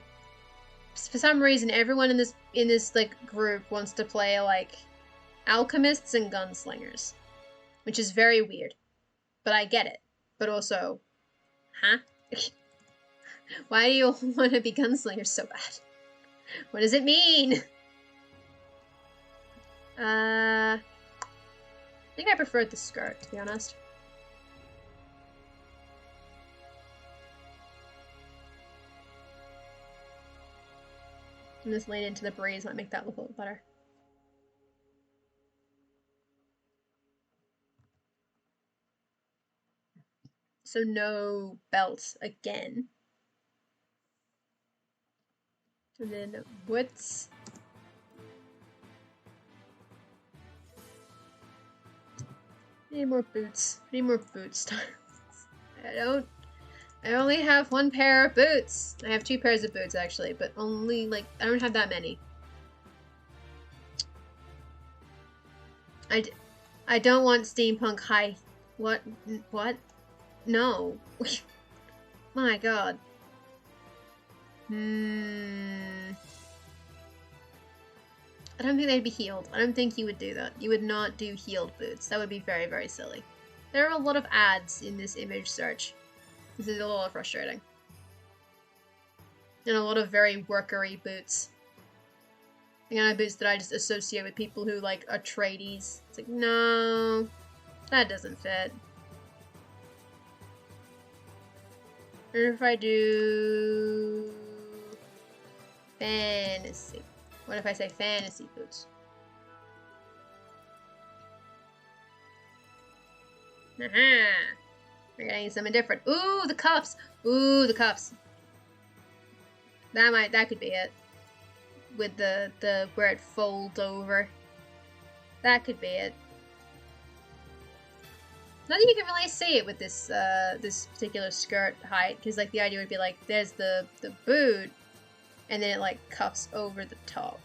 for some reason, everyone in this like group wants to play like alchemists and gunslingers. Which is very weird. But I get it. But also, huh? Why do you all want to be gunslingers so bad? What does it mean? I think I preferred the skirt, to be honest. And this lean into the breeze might make that look a little better. So no belt again. And then what's... I need more boots. I need more boot styles. I only have one pair of boots. I have 2 pairs of boots, actually, but only, like, I don't have that many. I don't want steampunk high... What? What? No. My god. I don't think they'd be healed. I don't think you would do that. You would not do healed boots. That would be very, very silly. There are a lot of ads in this image search. This is a little frustrating. And a lot of very workery boots. The kind of boots that I just associate with people who, like, are tradies. It's like, no, that doesn't fit. Or if I do... fantasy. What if I say fantasy boots? Aha! We're getting something different. Ooh, the cuffs! Ooh, the cuffs. That could be it. With the where it folds over. That could be it. Not that you can really see it with this this particular skirt height, because like the idea would be like there's the boot, and then it like cuffs over the top.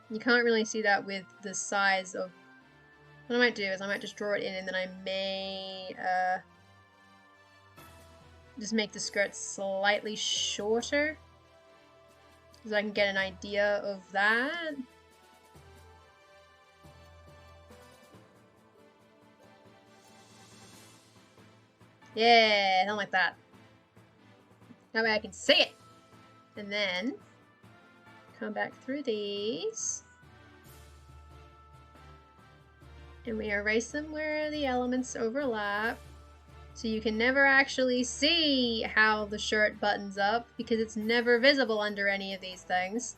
You can't really see that with the size of... What I might do is I might just draw it in, and then I may just make the skirt slightly shorter, so I can get an idea of that. Yeah, something like that. That way I can see it. And then come back through these. And we erase them where the elements overlap. So you can never actually see how the shirt buttons up because it's never visible under any of these things.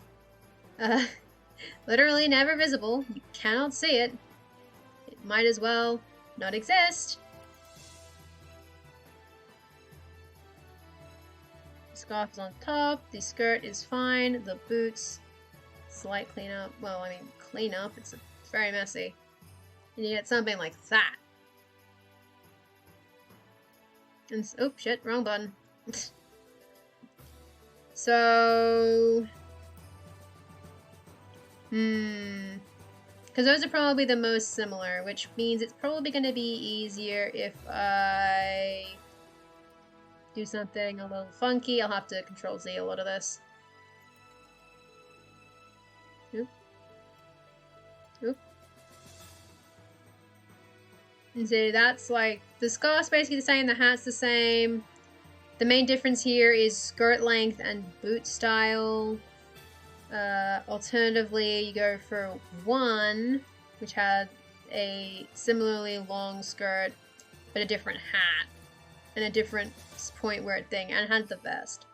Literally never visible. You cannot see it. It might as well not exist. The scarf is on top. The skirt is fine. The boots, slight cleanup. Well, I mean, cleanup. It's very messy. And you get something like that. And oh shit, wrong button. So... Because those are probably the most similar, which means it's probably going to be easier if I do something a little funky. I'll have to Control-Z a lot of this. Oop. Oop. And so that's like, the scarf's basically the same, the hat's the same. The main difference here is skirt length and boot style. Alternatively, you go for one, which had a similarly long skirt, but a different hat, and a different point-wear thing, and had the vest.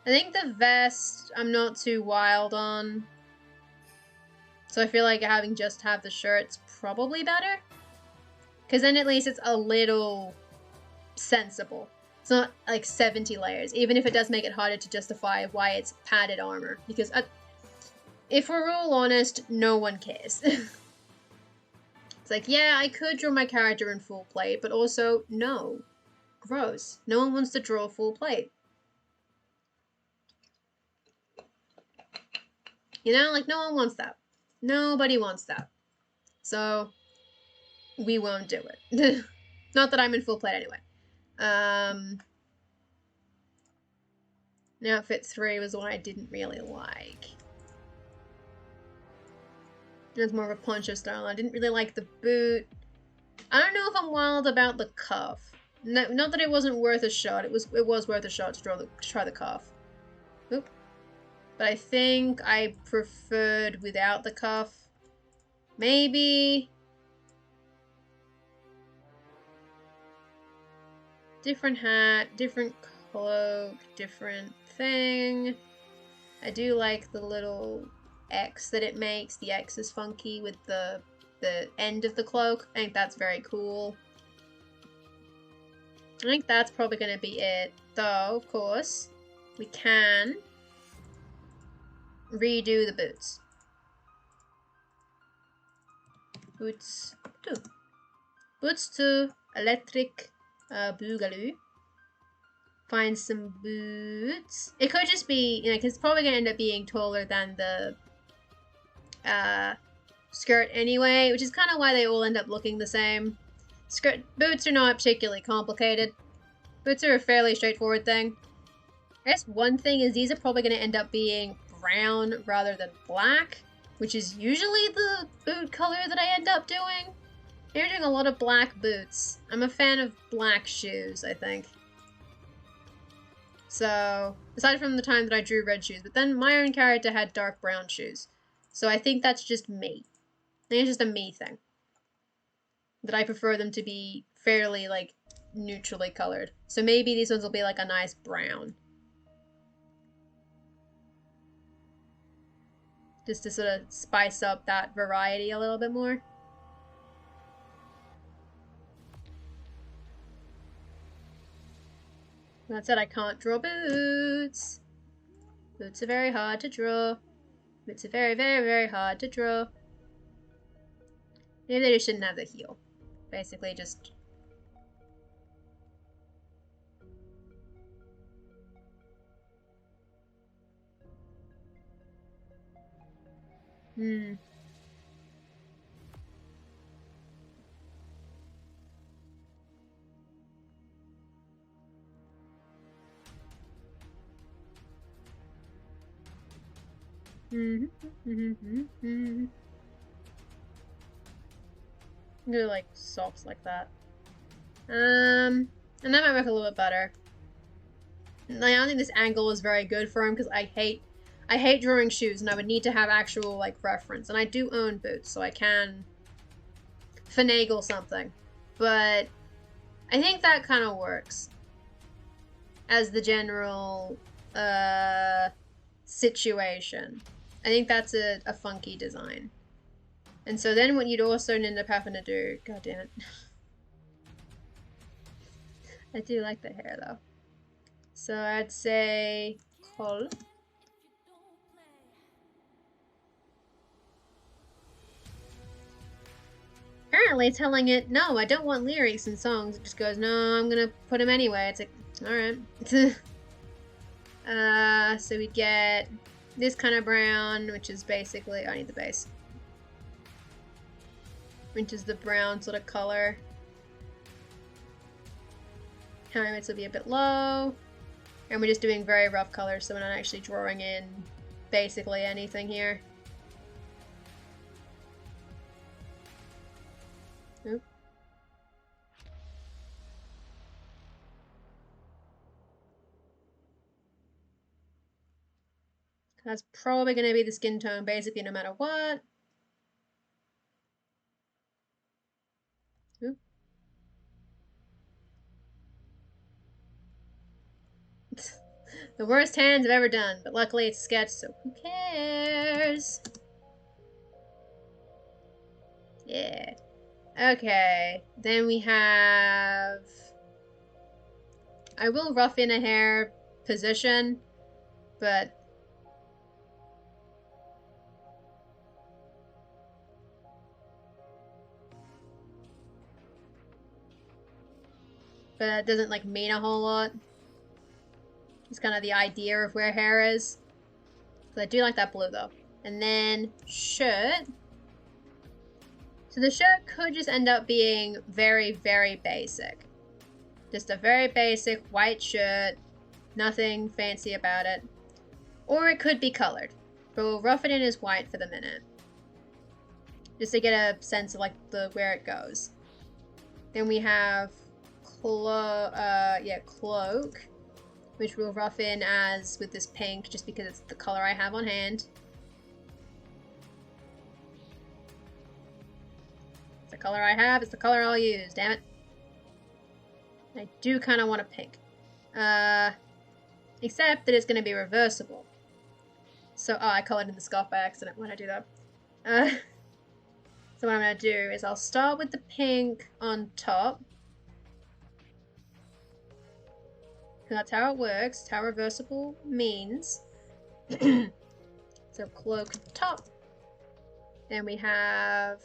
I think the vest, I'm not too wild on. So I feel like having just have the shirt's probably better. Because then at least it's a little sensible. It's not like 70 layers, even if it does make it harder to justify why it's padded armor. Because if we're all honest, no one cares. It's like, yeah, I could draw my character in full plate, but also, no. Gross. No one wants to draw full plate. You know, like, no one wants that. Nobody wants that. So, we won't do it. Not that I'm in full plate anyway. Outfit 3 was the one I didn't really like. It's more of a poncho style. I didn't really like the boot. I don't know if I'm wild about the cuff. No, not that it wasn't worth a shot. It was worth a shot to try the cuff. Oop. But I think I preferred without the cuff. Maybe. Different hat, different cloak, different thing. I do like the little X that it makes. The X is funky with the end of the cloak. I think that's very cool. I think that's probably going to be it. Though, of course, we can redo the boots. Boots 2. Boots 2. Electric Boogaloo. Find some boots. It could just be, you know, because it's probably going to end up being taller than the skirt anyway, which is kind of why they all end up looking the same. Boots are not particularly complicated. Boots are a fairly straightforward thing. I guess one thing is these are probably going to end up being brown rather than black, which is usually the boot color that I end up doing. You're doing a lot of black boots. I'm a fan of black shoes, I think. So, aside from the time that I drew red shoes, but then my own character had dark brown shoes. So I think that's just me. I think it's just a me thing. That I prefer them to be fairly, like, neutrally colored. So maybe these ones will be like a nice brown. Just to sort of spice up that variety a little bit more. That said, I can't draw boots. Boots are very hard to draw. Boots are very, very, very hard to draw. Maybe they just shouldn't have the heel. Basically, just... Do like socks like that. And that might work a little bit better. I don't think this angle is very good for him because I hate drawing shoes and I would need to have actual like reference. And I do own boots, so I can finagle something. But I think that kind of works as the general situation. I think that's a funky design. And so then what you'd also end up having to do... God damn it. I do like the hair though. So I'd say... Col. Apparently telling it, no, I don't want lyrics in songs. It just goes, no, I'm gonna put them anyway. It's like, alright. So we get this kind of brown, which is basically, I need the base, which is the brown sort of color. Time rates will be a bit low, and we're just doing very rough colors, so we're not actually drawing in basically anything here. Oop. That's probably going to be the skin tone basically no matter what. Oop. The worst hands I've ever done, but luckily it's sketch, so who cares? Yeah. Okay, then we have... I will rough in a hair position, but... but that doesn't like mean a whole lot. It's kind of the idea of where hair is. But I do like that blue though. And then shirt. So the shirt could just end up being very, very basic. Just a very basic white shirt. Nothing fancy about it. Or it could be colored. But we'll rough it in as white for the minute. Just to get a sense of like where it goes. Then we have cloak, which we'll rough in as with this pink, just because it's the color I have on hand. It's the color I have, it's the color I'll use, damn it. I do kind of want a pink. Except that it's going to be reversible. So, I colored in the scarf by accident when I do that. So what I'm going to do is I'll start with the pink on top. That's how it works. That's how reversible means. So cloak top. Then we have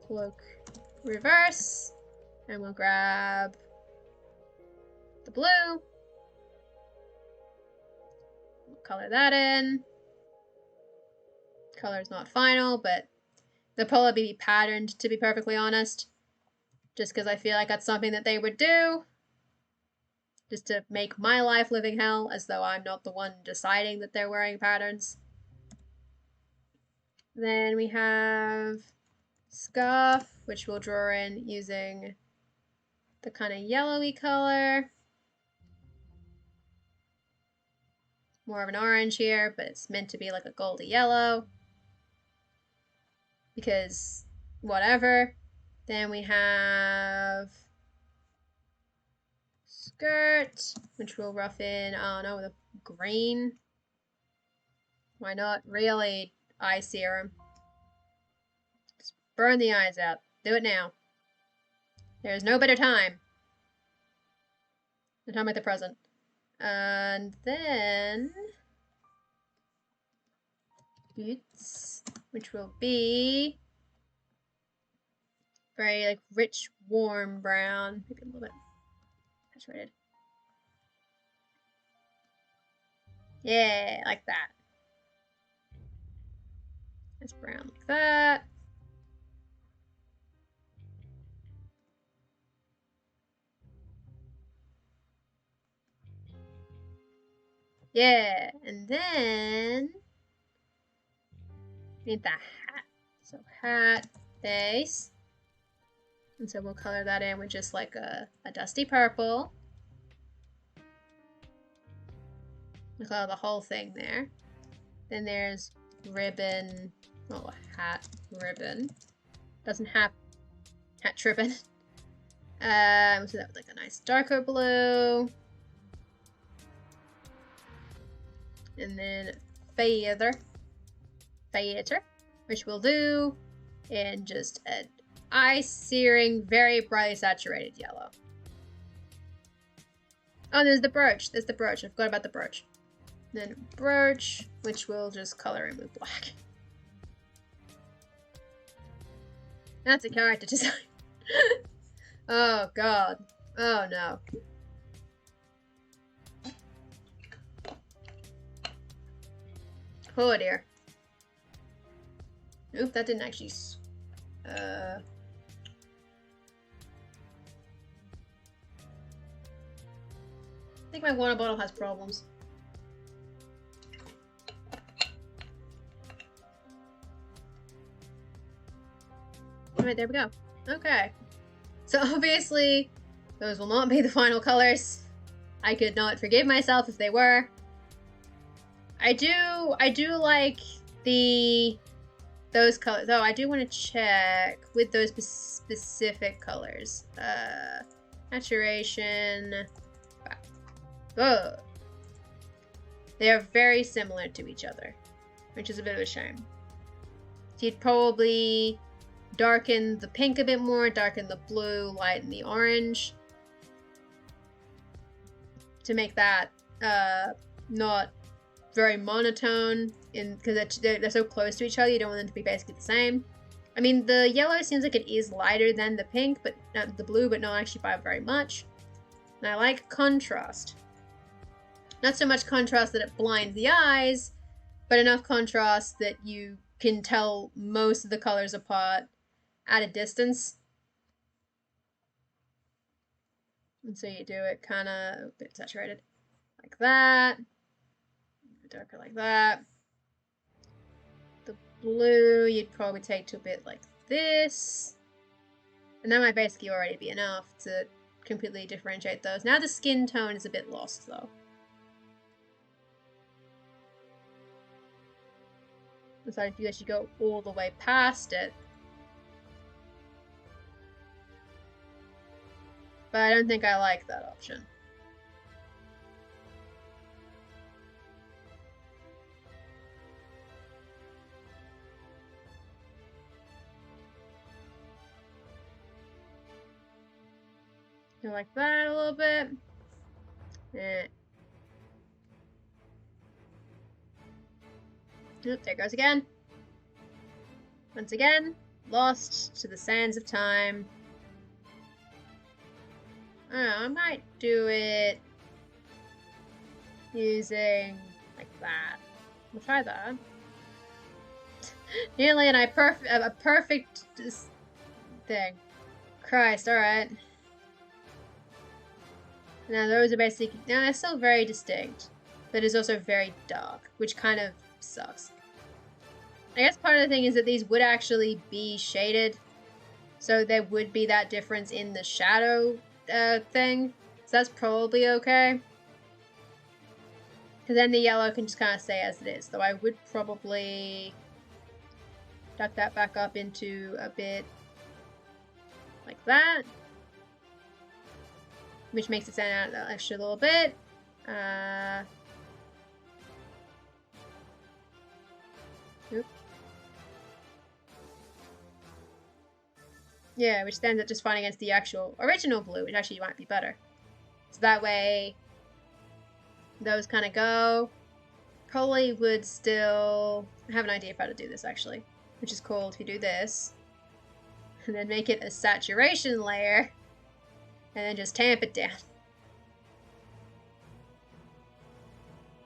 cloak reverse. And we'll grab the blue. We'll color that in. Color is not final, but they'll probably be patterned, to be perfectly honest. Just because I feel like that's something that they would do. Just to make my life living hell, as though I'm not the one deciding that they're wearing patterns. Then we have scarf, which we'll draw in using the kind of yellowy color. More of an orange here, but it's meant to be like a goldy yellow. Because whatever. Then we have skirt, which we'll rough in, I don't know, with a green. Why not? Really, eye serum. Just burn the eyes out. Do it now. There's no better time. The time like the present. And then boots, which will be very like rich, warm brown. Maybe a little bit saturated. Yeah, like that. It's brown like that. Yeah, and then we need the hat. So hat, base. And so we'll color that in with just like a dusty purple. We'll color the whole thing there. Then there's ribbon, oh, hat ribbon. Doesn't have hat ribbon. So that was like a nice darker blue. And then feather, which we'll do in just an eye-searing, very brightly saturated yellow. Oh, there's the brooch. There's the brooch. I forgot about the brooch. Then brooch, which we'll just color in with black. That's a character design. Oh god. Oh no. Oh dear. Oop, that didn't actually... I think my water bottle has problems. Alright, there we go. Okay. So obviously, those will not be the final colors. I could not forgive myself if they were. I do like those colors. Oh, I do want to check with those specific colors. Saturation. Oh. They are very similar to each other, which is a bit of a shame. So you'd probably darken the pink a bit more, darken the blue, lighten the orange. To make that not very monotone, because they're so close to each other, you don't want them to be basically the same. I mean, the yellow seems like it is lighter than the pink, but the blue, but not actually by very much. And I like contrast. Not so much contrast that it blinds the eyes, but enough contrast that you can tell most of the colors apart at a distance. And so you do it kind of a bit saturated like that. Darker like that. The blue you'd probably take to a bit like this. And that might basically already be enough to completely differentiate those. Now the skin tone is a bit lost though. So if you actually go all the way past it. But I don't think I like that option. You like that a little bit. Oop, there it goes again. Once again, lost to the sands of time. I might do it using like that. We'll try that. Nearly a perfect thing. Christ, alright. Now those are basically, now they're still very distinct, but it's also very dark, which kind of sucks. I guess part of the thing is that these would actually be shaded, so there would be that difference in the shadow thing, so that's probably okay. Because then the yellow can just kind of stay as it is, though I would probably duck that back up into a bit like that, which makes it stand out an extra little bit. Oop. Yeah, which stands up just fine against the actual original blue, which actually might be better. So that way, those kind of go. Probably would still have an idea of how to do this actually, which is cool if you do this, and then make it a saturation layer, and then just tamp it down.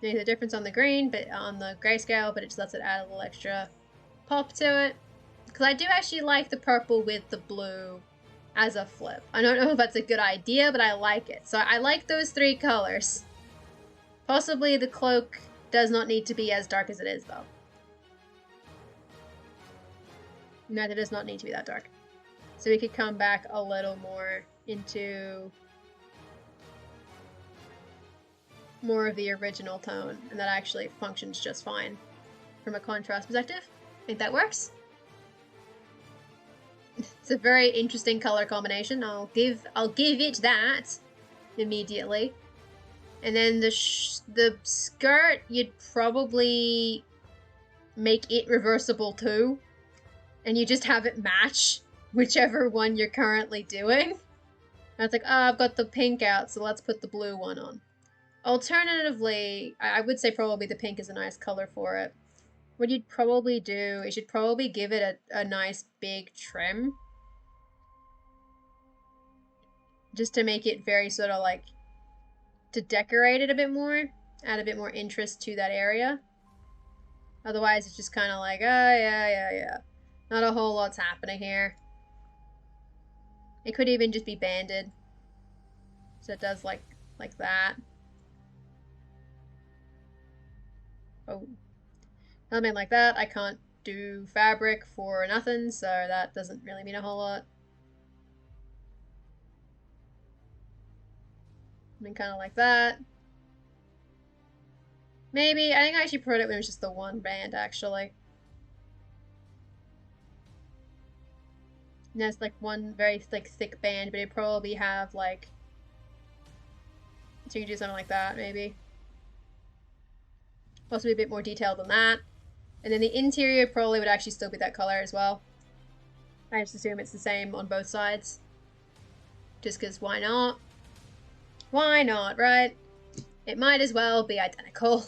There's a difference on the green, but on the grayscale, but it just lets it add a little extra pop to it. Because I do actually like the purple with the blue as a flip. I don't know if that's a good idea, but I like it. So I like those three colors. Possibly the cloak does not need to be as dark as it is, though. No, it does not need to be that dark. So we could come back a little more into more of the original tone, and that actually functions just fine from a contrast perspective. I think that works. It's a very interesting color combination. I'll give it that immediately. And then the skirt, you'd probably make it reversible too, and you just have it match whichever one you're currently doing. And it's like, oh, I've got the pink out, so let's put the blue one on. Alternatively, I would say probably the pink is a nice color for it. What you'd probably do is you'd probably give it a nice big trim. Just to make it very sort of like, to decorate it a bit more, add a bit more interest to that area. Otherwise, it's just kind of like, oh, yeah. Not a whole lot's happening here. It could even just be banded. So it does like that. Oh. Something like that. I can't do fabric for nothing, so that doesn't really mean a whole lot. I mean, kind of like that. Maybe. I think I actually preferred it when it was just the one band, actually. And that's like one very thick band, but it'd probably have like. So you can do something like that, maybe. Possibly a bit more detailed than that. And then the interior probably would actually still be that color as well. I just assume it's the same on both sides. Just because why not? Why not, right? It might as well be identical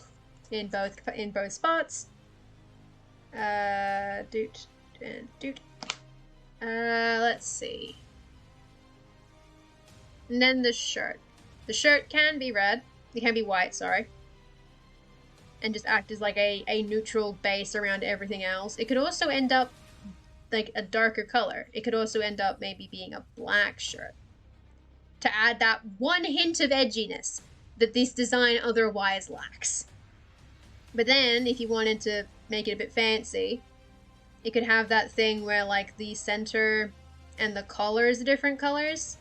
in both spots. Doot and doot. Let's see. And then the shirt. The shirt can be red. It can be white, sorry. And just act as like a neutral base around everything else. It could also end up like a darker color. It could also end up maybe being a black shirt. To add that one hint of edginess that this design otherwise lacks. But then, if you wanted to make it a bit fancy, it could have that thing where like the center and the collars are different colors.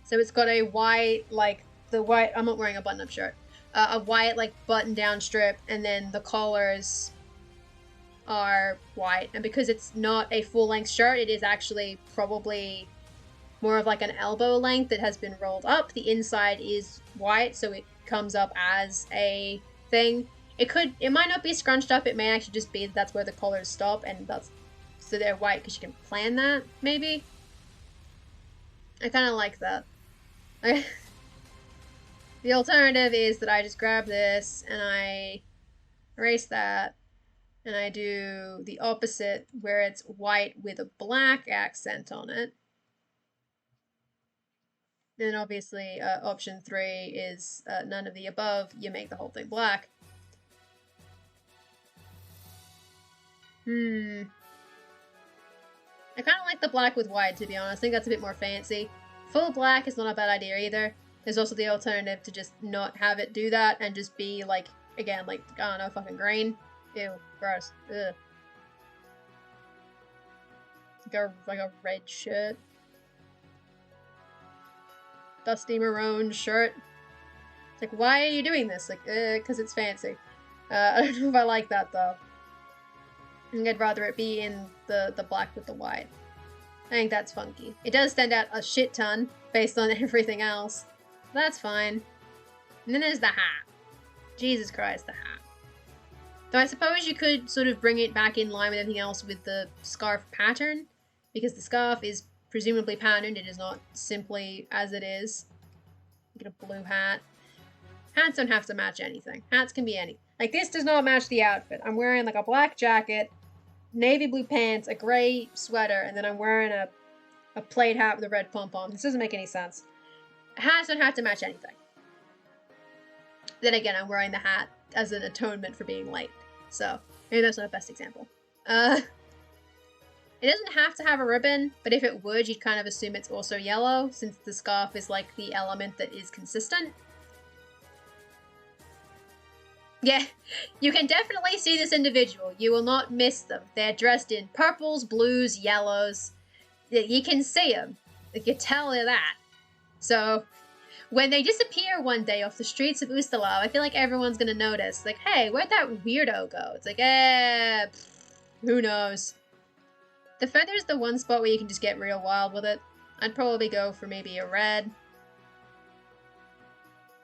So it's got a white, like the white, I'm not wearing a button-up shirt, a white like button-down strip, and then the collars are white. And because it's not a full-length shirt, it is actually probably more of like an elbow length that has been rolled up. The inside is white, so it comes up as a thing. It might not be scrunched up. It may actually just be that's where the collars stop, and that's so they're white because you can plan that. Maybe. I kind of like that. The alternative is that I just grab this and I erase that, and I do the opposite where it's white with a black accent on it. Then obviously option 3 is none of the above. You make the whole thing black. I kind of like the black with white, to be honest. I think that's a bit more fancy. Full black is not a bad idea either. There's also the alternative to just not have it do that and just be like, again, like, I don't know, fucking green. Ew, gross. Ugh. Like a red shirt. Dusty maroon shirt. It's like, why are you doing this? Like, because it's fancy. I don't know if I like that, though. I think I'd rather it be in the black with the white. I think that's funky. It does stand out a shit ton based on everything else. That's fine. And then there's the hat. Jesus Christ, the hat. Though I suppose you could sort of bring it back in line with everything else with the scarf pattern, because the scarf is presumably patterned. It is not simply as it is. You get a blue hat. Hats don't have to match anything. Hats can be any. Like, this does not match the outfit. I'm wearing like a black jacket, navy blue pants, a gray sweater, and then I'm wearing a plaid hat with a red pom-pom. This doesn't make any sense. Hats don't have to match anything. Then again, I'm wearing the hat as an atonement for being late. So, maybe that's not the best example. It doesn't have to have a ribbon, but if it would, you'd kind of assume it's also yellow, since the scarf is like the element that is consistent. Yeah, you can definitely see this individual. You will not miss them. They're dressed in purples, blues, yellows. You can see them. You can tell you that. So, when they disappear one day off the streets of Ustalav, I feel like everyone's gonna notice. Like, hey, where'd that weirdo go? It's like, who knows? The feather's the one spot where you can just get real wild with it. I'd probably go for maybe a red.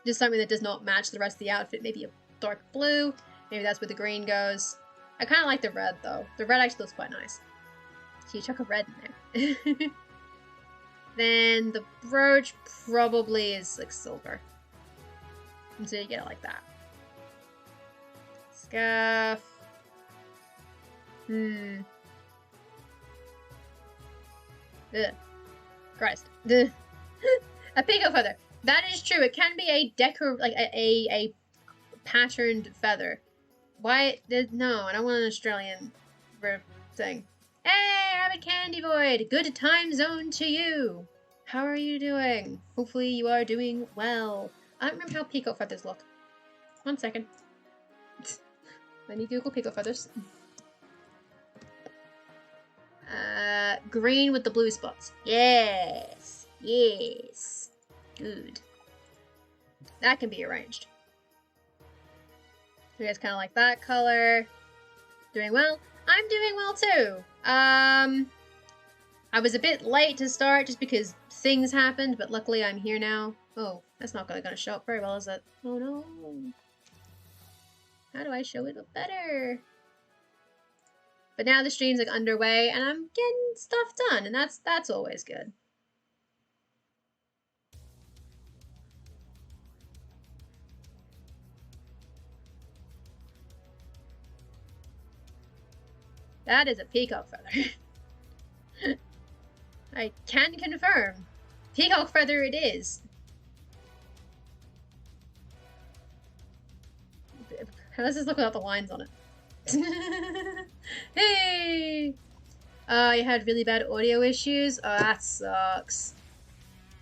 Just something that does not match the rest of the outfit. Maybe a dark blue. Maybe that's where the green goes. I kind of like the red, though. The red actually looks quite nice. So you chuck a red in there. Then the brooch probably is like silver. And so you get it like that. Scarf. Ugh. Christ. Ugh. A peacock feather. That is true. It can be a patterned feather. Why? No, I don't want an Australian thing. Hey, Rabbit Candy Void! Good time zone to you! How are you doing? Hopefully you are doing well. I don't remember how peacock feathers look. 1 second. Let me Google peacock feathers. Green with the blue spots. Yes. Yes. Good. That can be arranged. You guys kind of like that color. Doing well? I'm doing well too. I was a bit late to start just because things happened, but luckily I'm here now. Oh, that's not gonna show up very well, is it? Oh no. How do I show it up better? But now the stream's like underway and I'm getting stuff done, and that's always good. That is a peacock feather. I can confirm. Peacock feather it is. How does this look without the lines on it? Hey! You had really bad audio issues? Oh, that sucks.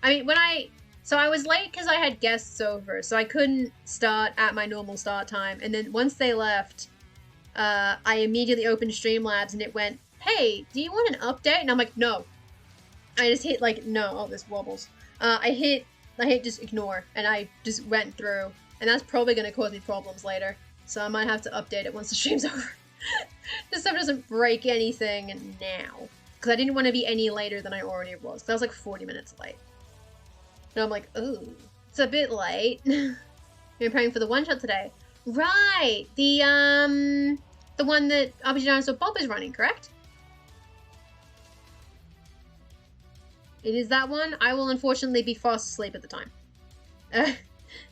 I mean, so I was late because I had guests over, so I couldn't start at my normal start time. And then once they left, I immediately opened Streamlabs and it went, hey, do you want an update? And I'm like, no. I just hit like, no. Oh, this wobbles. I hit just ignore, and I just went through. And that's probably going to cause me problems later. So I might have to update it once the stream's over. Just so it doesn't break anything now. Because I didn't want to be any later than I already was. Because I was like 40 minutes late. And I'm like, ooh, it's a bit late. You're praying for the one-shot today. Right! The one that RPG Dinosaur Bob is running, correct? It is that one. I will unfortunately be fast asleep at the time.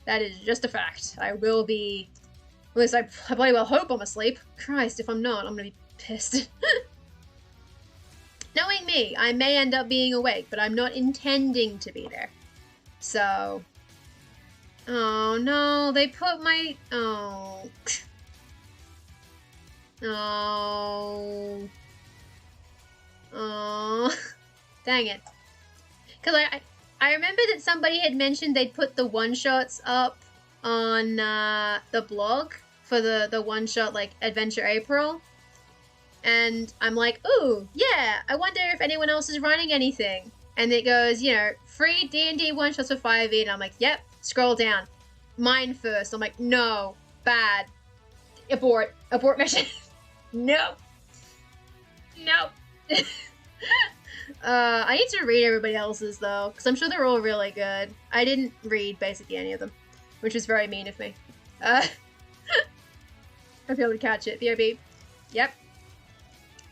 That is just a fact. I will be... At least I bloody well hope I'm asleep. Christ, if I'm not, I'm gonna be pissed. Knowing me, I may end up being awake, but I'm not intending to be there. So... Oh no, they put my... Oh... Oh... Oh... Dang it. Because I remember that somebody had mentioned they'd put the one-shots up on the blog for the one-shot, like, Adventure April. And I'm like, ooh, yeah, I wonder if anyone else is running anything. And it goes, you know, free D&D one-shots for 5e. And I'm like, yep, scroll down. Mine first. I'm like, no, bad. Abort mission. Nope. Nope. I need to read everybody else's, though, because I'm sure they're all really good. I didn't read basically any of them, which is very mean of me. I'll be able to catch it. BRB. Yep.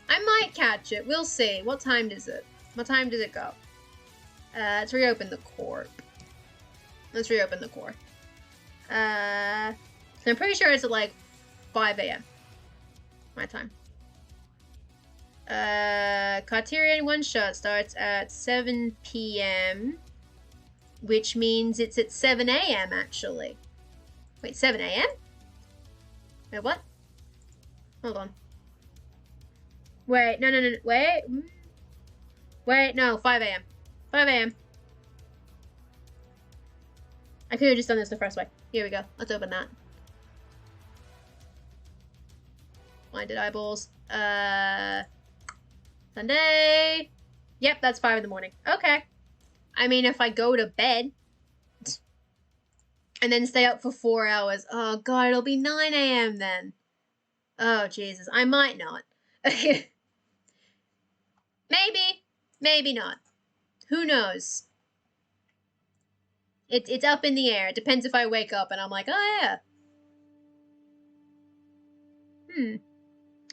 I might catch it. We'll see. What time does it? What time does it go? Let's reopen the corp. Let's reopen the core. I'm pretty sure it's at like 5 a.m. my time. Carterian one-shot starts at 7 p.m. which means it's at 7 a.m. actually. Wait, 7 a.m.? Wait, what? Hold on. Wait, no, wait. Wait, no, 5 a.m. 5 a.m. I could have just done this the first way. Here we go. Let's open that. Blinded eyeballs. Sunday. Yep, that's 5 in the morning. Okay. I mean, if I go to bed and then stay up for 4 hours, oh god, it'll be 9 a.m. then. Oh, Jesus. I might not. Maybe. Maybe not. Who knows? It's up in the air. It depends if I wake up and I'm like, oh yeah.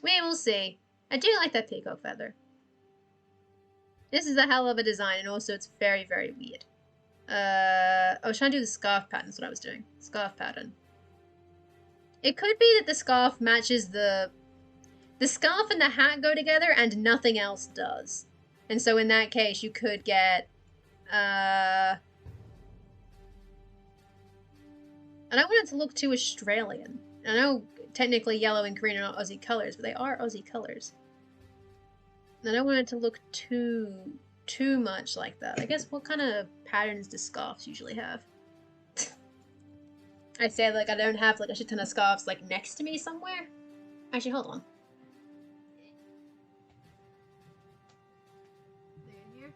We will see. I do like that peacock feather. This is a hell of a design, and also it's very, very weird. I was trying to do the scarf pattern. That's what I was doing. Scarf pattern. It could be that the scarf matches the scarf and the hat go together and nothing else does. And so in that case, you could get, I don't want it to look too Australian. I know technically yellow and green are not Aussie colours, but they are Aussie colours. I don't want it to look too much like that. I guess what kind of patterns do scarves usually have? I say like I don't have like a shit ton of scarves like next to me somewhere. Actually, hold on. They're in here.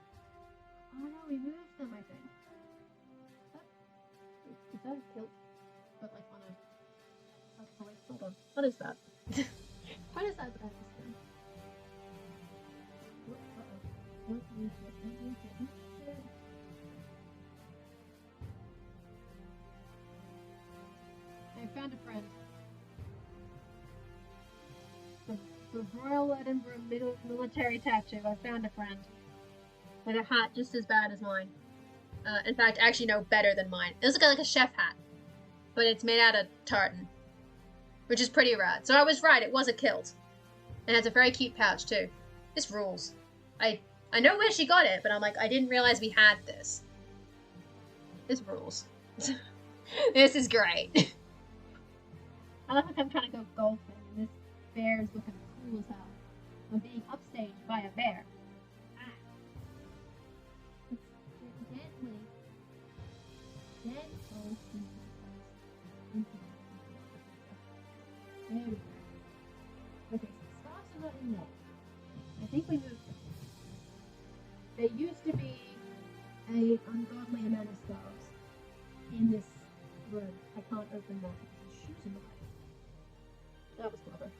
Oh no, we moved them. I think. Is that a kilt? But like on a. Oh wait, hold on. What is that? What is that? I found a friend. The Royal Edinburgh Military Tattoo. I found a friend. With a hat just as bad as mine. In fact, actually, no, better than mine. It looks like a chef hat. But it's made out of tartan. Which is pretty rad. So I was right, it was a kilt. And it has a very cute pouch, too. This rules. I know where she got it, but I'm like, I didn't realize we had this. This rules. This is great. I look like I'm trying to go golfing, and this bear is looking cool as hell. I'm being upstaged by a bear. Ah. Gently. There we go. Okay, so the scarves are not in there. I think we moved them. There used to be an ungodly amount of scarves in this room. I can't open that because there's shoes in the way. That was clever.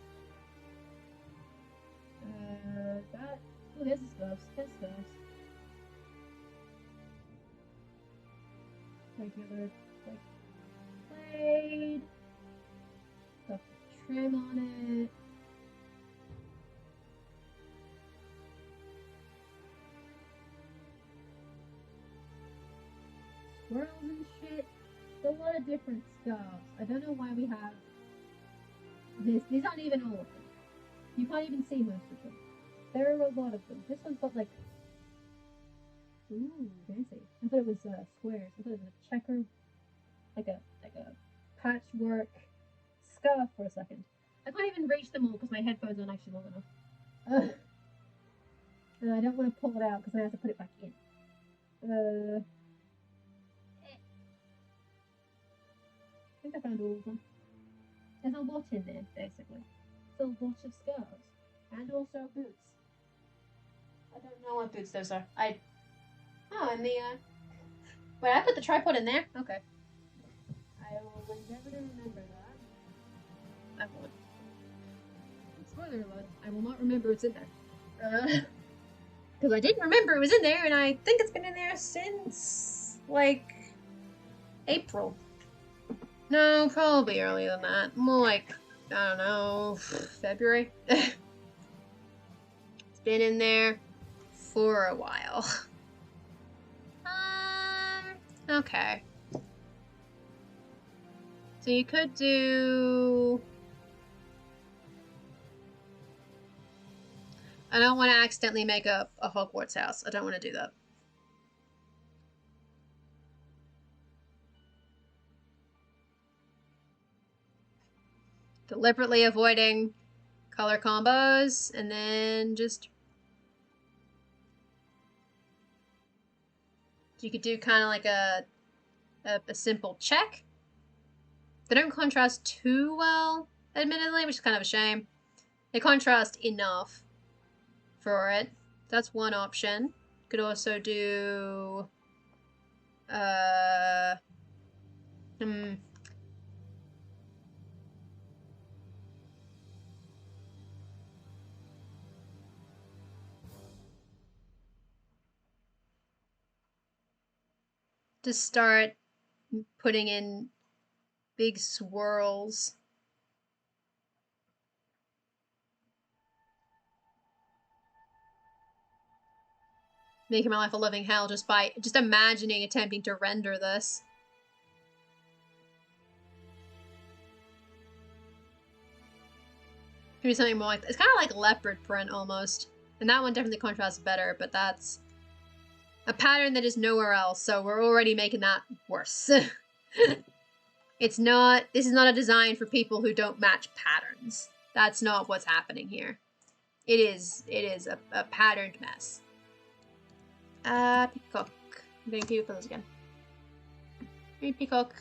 Oh, there's the scarves. There's scarves. Regular, like, plaid. Got the trim on it. Swirls and shit. There's a lot of different scarves. I don't know why we have this. These aren't even all of them. You can't even see most of them. There are a lot of them. This one's got like, ooh, fancy. I thought it was squares. I thought it was a checker, like a patchwork scarf for a second. I can't even reach them all because my headphones aren't actually long enough. And I don't want to pull it out because I have to put it back in. I think I found all of them. There's a lot in there, basically. There's a lot of scarves. And also boots. I don't know what boots those are. Oh, and the, Wait, I put the tripod in there? Okay. I will endeavor to remember that. I won't. Spoiler alert, I will not remember it's in there. Because I didn't remember it was in there, and I think it's been in there since, like, April. No, probably earlier than that. More like, I don't know, February. It's been in there for a while. Okay. So you could do... I don't want to accidentally make up a Hogwarts house. I don't want to do that. Deliberately avoiding color combos, and then just... You could do kind of like a simple check. They don't contrast too well, admittedly, which is kind of a shame. They contrast enough for it. That's one option. Could also do... to start putting in big swirls. Making my life a living hell just by imagining attempting to render this. Maybe something more like, it's kind of like leopard print almost. And that one definitely contrasts better, but that's a pattern that is nowhere else, so we're already making that worse. It's not, this is not a design for people who don't match patterns. That's not what's happening here. It is a patterned mess. Peacock. I'm getting people those again. Maybe peacock.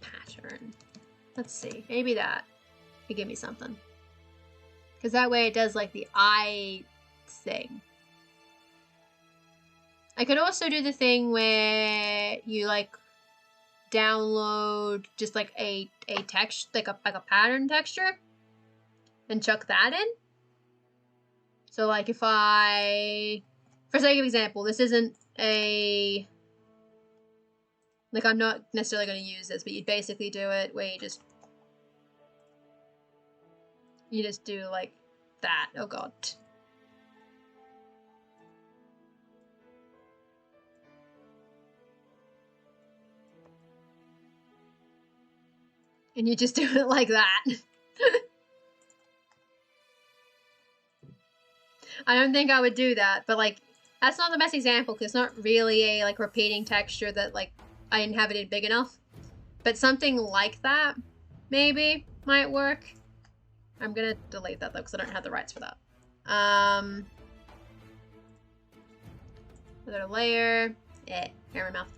Pattern. Let's see. Maybe that could give me something. Because that way it does like the eye thing. I could also do the thing where you like download just like a text, like a pattern texture, and chuck that in. So like if I, for sake of example, this isn't a, like I'm not necessarily going to use this, but you'd basically do it where you just do like that. Oh god. And you just do it like that. I don't think I would do that, but like that's not the best example because it's not really a like repeating texture that like I inhabited big enough. But something like that maybe might work. I'm gonna delete that though because I don't have the rights for that. Another layer. Hair in my mouth.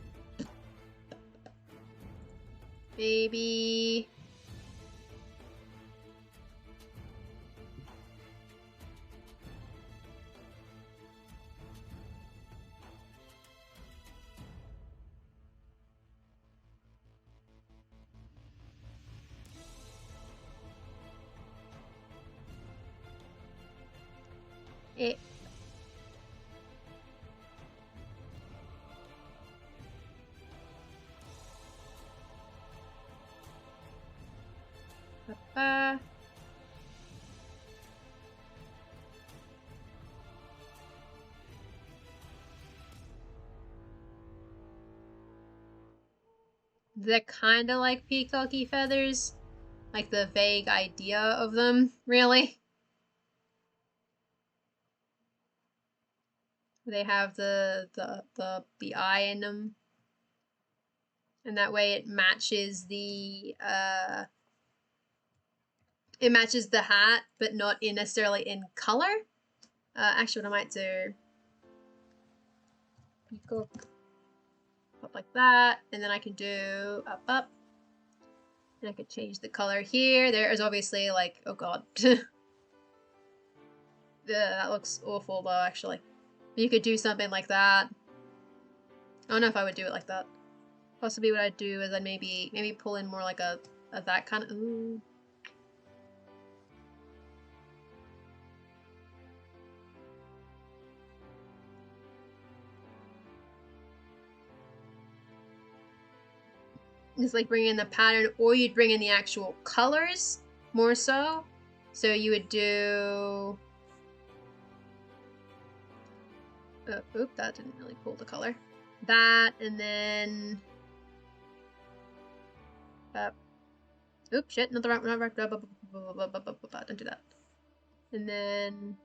Maybe. It. They're kind of like peacocky feathers, like the vague idea of them, really. They have the eye in them, and that way it matches the hat, but not necessarily in color. Actually, what I might do, peacock, up like that, and then I can do up, and I could change the color here. There is obviously like, oh god, that looks awful though. Actually, you could do something like that. I don't know if I would do it like that. Possibly what I'd do is I'd maybe pull in more like a that kind of. Ooh. Just like bring in the pattern, or you'd bring in the actual colors more so. So you would do. Oop, that didn't really pull the color. That, and then. Oop, shit, not the right. Don't do that. And then.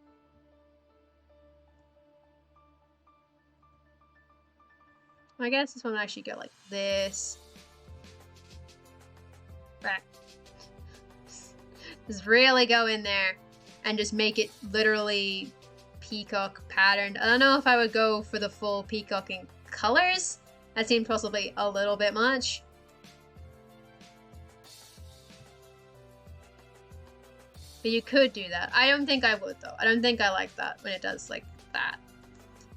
I guess this one would actually go like this. Back. Just really go in there and just make it literally peacock patterned. I don't know if I would go for the full peacocking colors. That seemed possibly a little bit much. But you could do that. I don't think I would though. I don't think I like that when it does like that.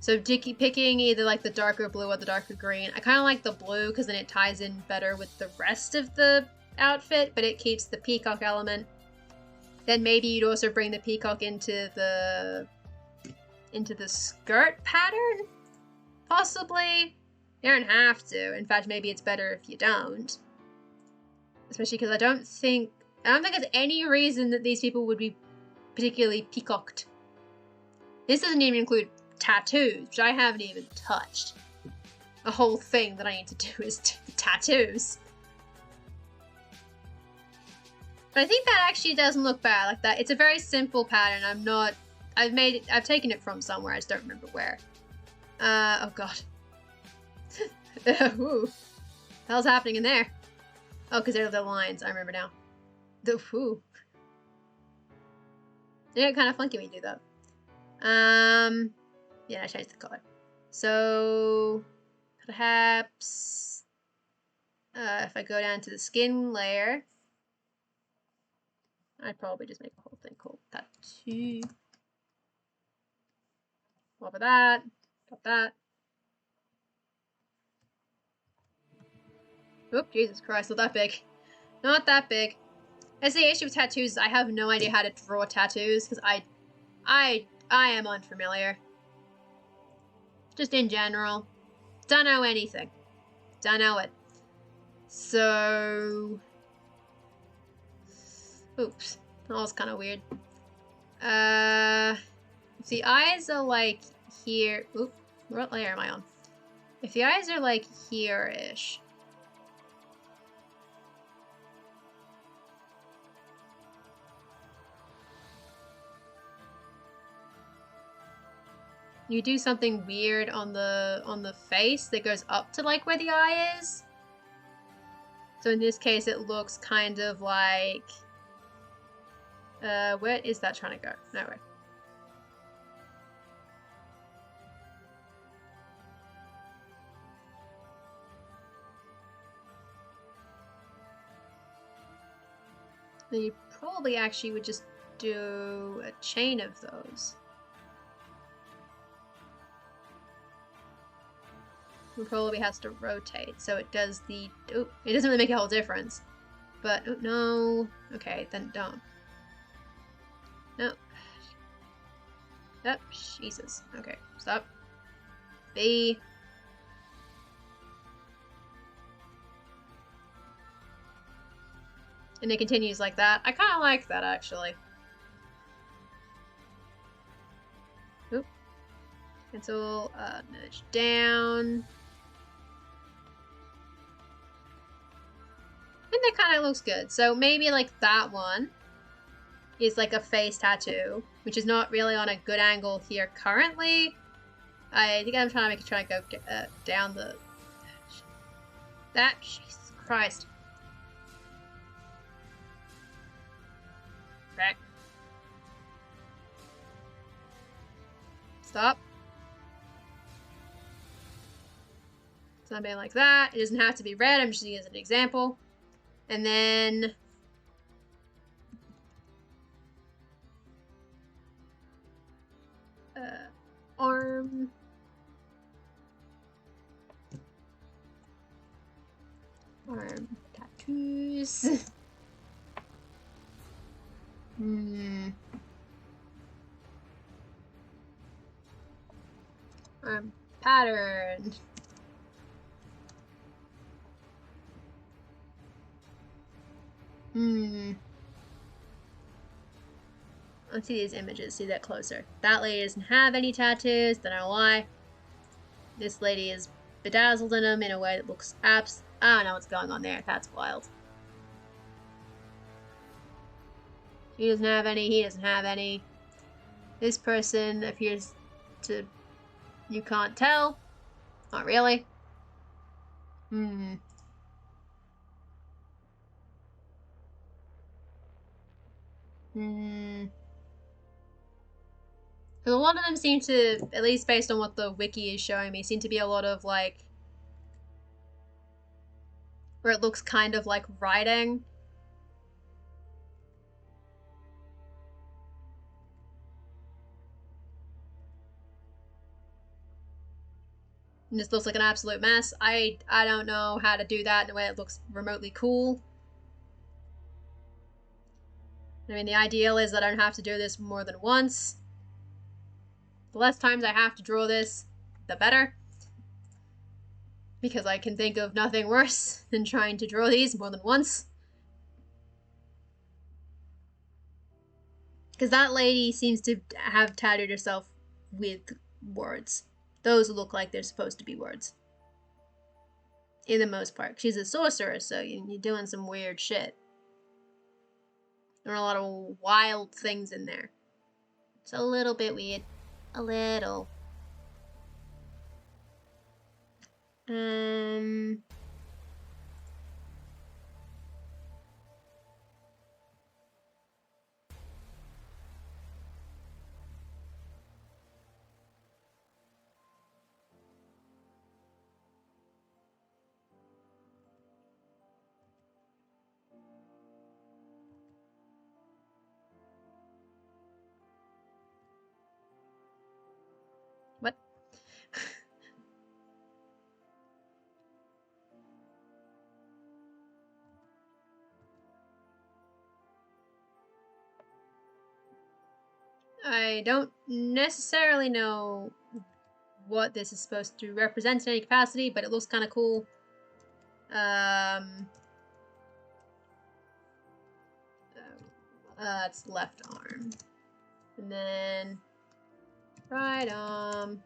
So picking either like the darker blue or the darker green. I kind of like the blue because then it ties in better with the rest of the outfit, but it keeps the peacock element. Then maybe you'd also bring the peacock into the skirt pattern, possibly. You don't have to. In fact, maybe it's better if you don't. Especially because I don't think there's any reason that these people would be particularly peacocked. This doesn't even include tattoos, which I haven't even touched. A whole thing that I need to do is tattoos. But I think that actually doesn't look bad like that. It's a very simple pattern. I've taken it from somewhere. I just don't remember where. Oh god. Ooh. hell's happening in there? Oh, because they're the lines. I remember now. Whew. Yeah, kind of funky when you do that. Yeah, I changed the color. So perhaps if I go down to the skin layer, I'd probably just make a whole thing called tattoo. Over that, got that. Oop, Jesus Christ, not that big. Not that big. That's the issue with tattoos. I have no idea how to draw tattoos because I am unfamiliar. Just in general. Don't know anything. Don't know it. So... Oops. That was kind of weird. If the eyes are like here... Oop. What layer am I on? If the eyes are like here-ish... You do something weird on the face that goes up to like where the eye is. So in this case, it looks kind of like, where is that trying to go? Nowhere. Then you probably actually would just do a chain of those. It probably has to rotate, so it does the... Oh, it doesn't really make a whole difference. But, oh, no. Okay, then don't. No. Oh, Jesus. Okay, stop. B. And it continues like that. I kind of like that, actually. Oop. Cancel, nudge down. And that kind of looks good. So maybe like that one is like a face tattoo, which is not really on a good angle here currently. I think I'm trying to go down the... That, Jesus Christ. Back. Stop. Something like that. It doesn't have to be red, I'm just using it as an example. And then arm. Arm tattoos. Arm pattern. Let's see these images, see that closer. That lady doesn't have any tattoos, don't know why. This lady is bedazzled in them in a way that looks I don't know what's going on there, that's wild. She doesn't have any, he doesn't have any. This person appears to... You can't tell. Not really. Because a lot of them seem to, at least based on what the wiki is showing me, seem to be a lot of like... Where it looks kind of like writing. And this looks like an absolute mess. I don't know how to do that in a way that looks remotely cool. I mean, the ideal is that I don't have to do this more than once. The less times I have to draw this, the better. Because I can think of nothing worse than trying to draw these more than once. Because that lady seems to have tattooed herself with words. Those look like they're supposed to be words. In the most part. She's a sorcerer, so you're doing some weird shit. There are a lot of wild things in there. It's a little bit weird. A little. I don't necessarily know what this is supposed to represent in any capacity, but it looks kind of cool. It's left arm. And then right arm.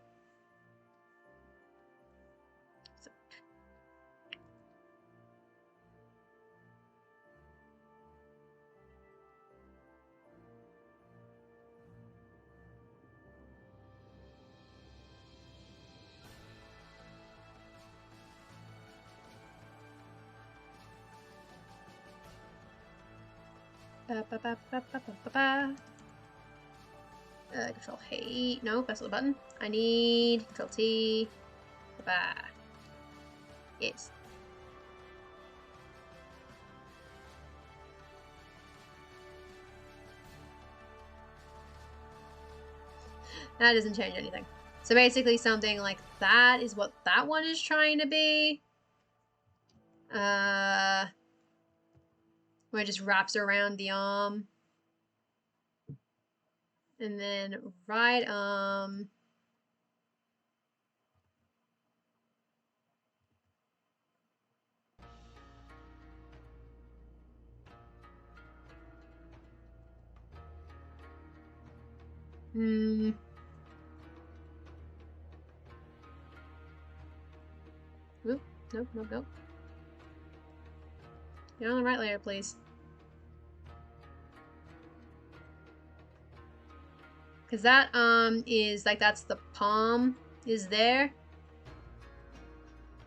Control H. No, press the button. I need Control T. Yes. That doesn't change anything. So basically something like that is what that one is trying to be. Where it just wraps around the arm. And then right arm. Oop, nope, nope, nope. Get on the right layer, please. Because that is like, that's the palm is there.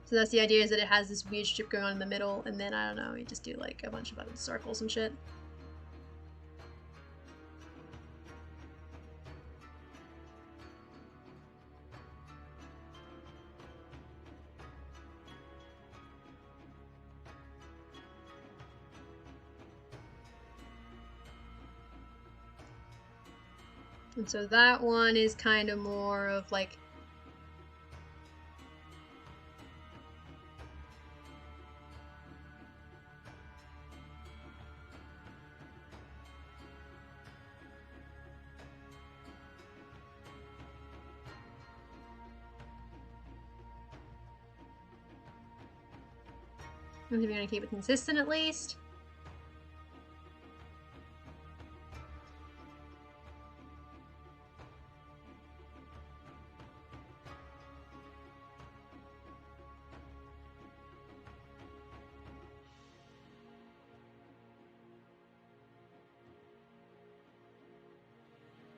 So that's the idea, is that it has this weird strip going on in the middle, and then I don't know, you just do like a bunch of other circles and shit. And so that one is kind of more of like, I think we're gonna keep it consistent at least.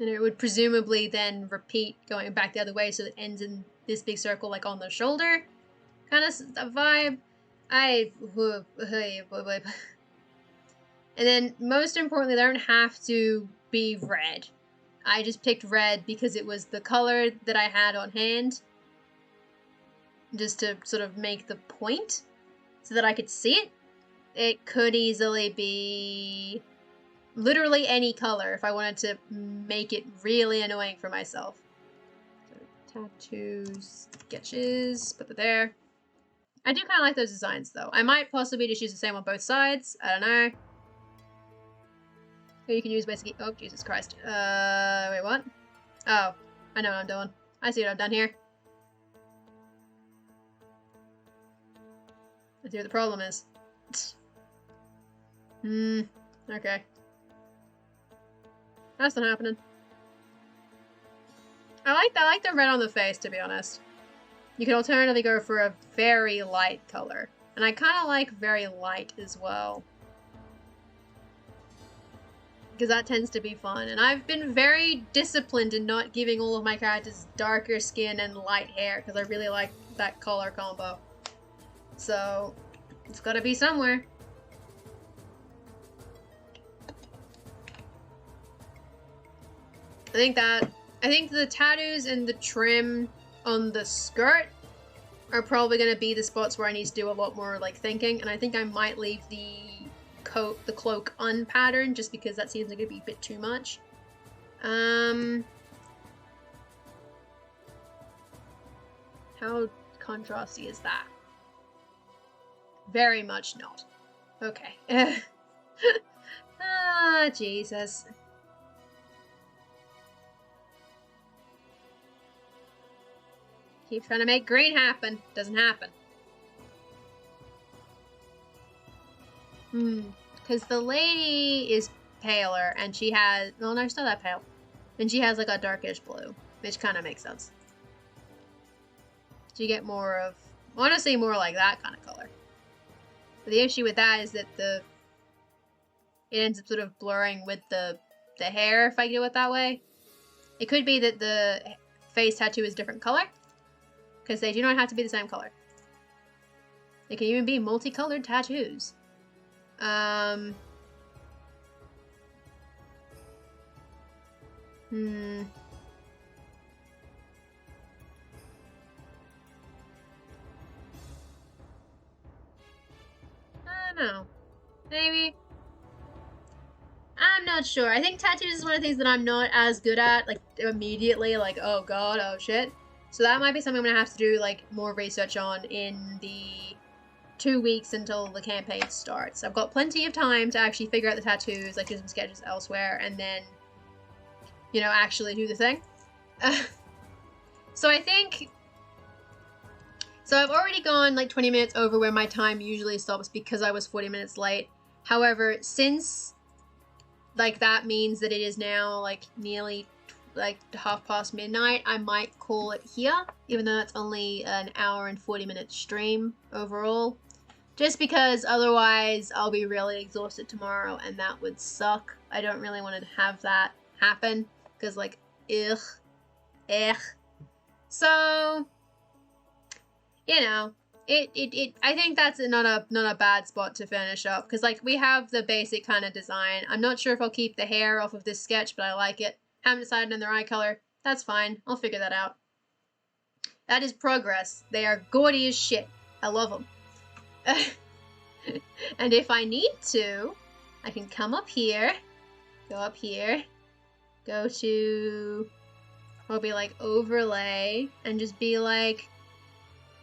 And it would presumably then repeat going back the other way, so it ends in this big circle like on the shoulder kind of vibe. And then most importantly, they don't have to be red. I just picked red because it was the color that I had on hand, just to sort of make the point so that I could see it. It could easily be literally any color if I wanted to make it really annoying for myself. So, tattoos, sketches, put it there. I do kind of like those designs though. I might possibly just use the same on both sides. I don't know. So you can use basically. Oh, Jesus Christ. Wait, what? Oh, I know what I'm doing. I see what I've done here. I see what the problem is. Okay. That's not happening. I like the red on the face, to be honest. You can alternatively go for a very light color. And I kind of like very light as well. Because that tends to be fun. And I've been very disciplined in not giving all of my characters darker skin and light hair, because I really like that color combo. So, it's gotta be somewhere. I think the tattoos and the trim on the skirt are probably going to be the spots where I need to do a lot more like thinking, and I think I might leave the cloak unpatterned just because that seems like it'd be a bit too much. How contrasty is that? Very much not. Okay. Ah, Jesus. Keep trying to make green happen. Doesn't happen. Because the lady is paler, and she has... Well, no, she's not that pale. And she has, like, a darkish blue, which kind of makes sense. So you get more of... Honestly, more like that kind of color. But the issue with that is that it ends up sort of blurring with the hair, if I do it that way. It could be that the face tattoo is different color, because they do not have to be the same color. They can even be multicolored tattoos. I don't know. Maybe. I'm not sure. I think tattoos is one of the things that I'm not as good at, like, immediately, like, oh god, oh shit. So that might be something I'm gonna have to do, like, more research on in the 2 weeks until the campaign starts. I've got plenty of time to actually figure out the tattoos, like, do some sketches elsewhere, and then, you know, actually do the thing. So I think... So I've already gone, like, 20 minutes over where my time usually stops because I was 40 minutes late. However, since... like, that means that it is now, like, nearly, like, midnight, I might call it here, even though that's only an hour and 40-minute stream overall. Just because otherwise I'll be really exhausted tomorrow, and that would suck. I don't really want to have that happen, because, like, ugh. So, you know, I think that's not a bad spot to finish up, because, like, we have the basic kind of design. I'm not sure if I'll keep the hair off of this sketch, but I like it. Haven't decided on their eye color. That's fine. I'll figure that out. That is progress. They are gaudy as shit. I love them. And if I need to, I can come up here, go up here, go to, will be like overlay, and just be like,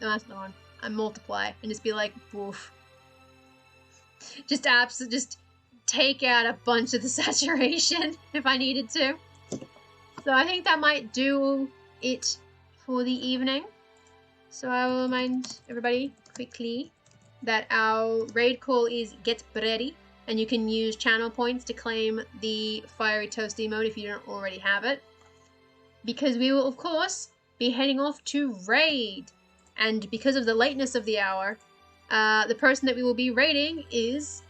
no, that's not one. I multiply and just be like, woof. Just take out a bunch of the saturation if I needed to. So I think that might do it for the evening. So I will remind everybody quickly that our raid call is Get Ready, and you can use channel points to claim the Fiery Toast emote if you don't already have it. Because we will, of course, be heading off to raid. And because of the lateness of the hour, the person that we will be raiding is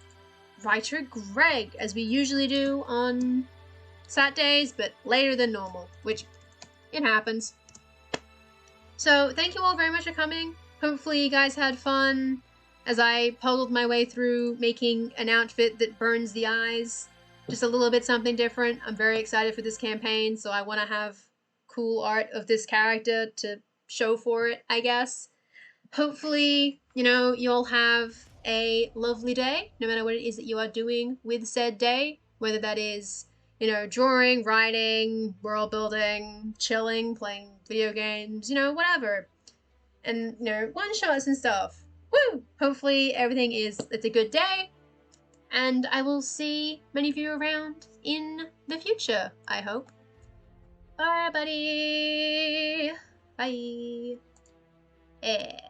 writer Greg, as we usually do on Saturdays, but later than normal, which it happens. So thank you all very much for coming. Hopefully you guys had fun as I puzzled my way through making an outfit that burns the eyes. Just a little bit something different. I'm very excited for this campaign, so I want to have cool art of this character to show for it, I guess. Hopefully, you know, you'll have a lovely day, no matter what it is that you are doing with said day, whether that is, you know, drawing, writing, world building, chilling, playing video games, you know, whatever. And, you know, one-shots and stuff. Woo! Hopefully everything it's a good day, and I will see many of you around in the future, I hope. Bye, buddy! Bye! Yeah.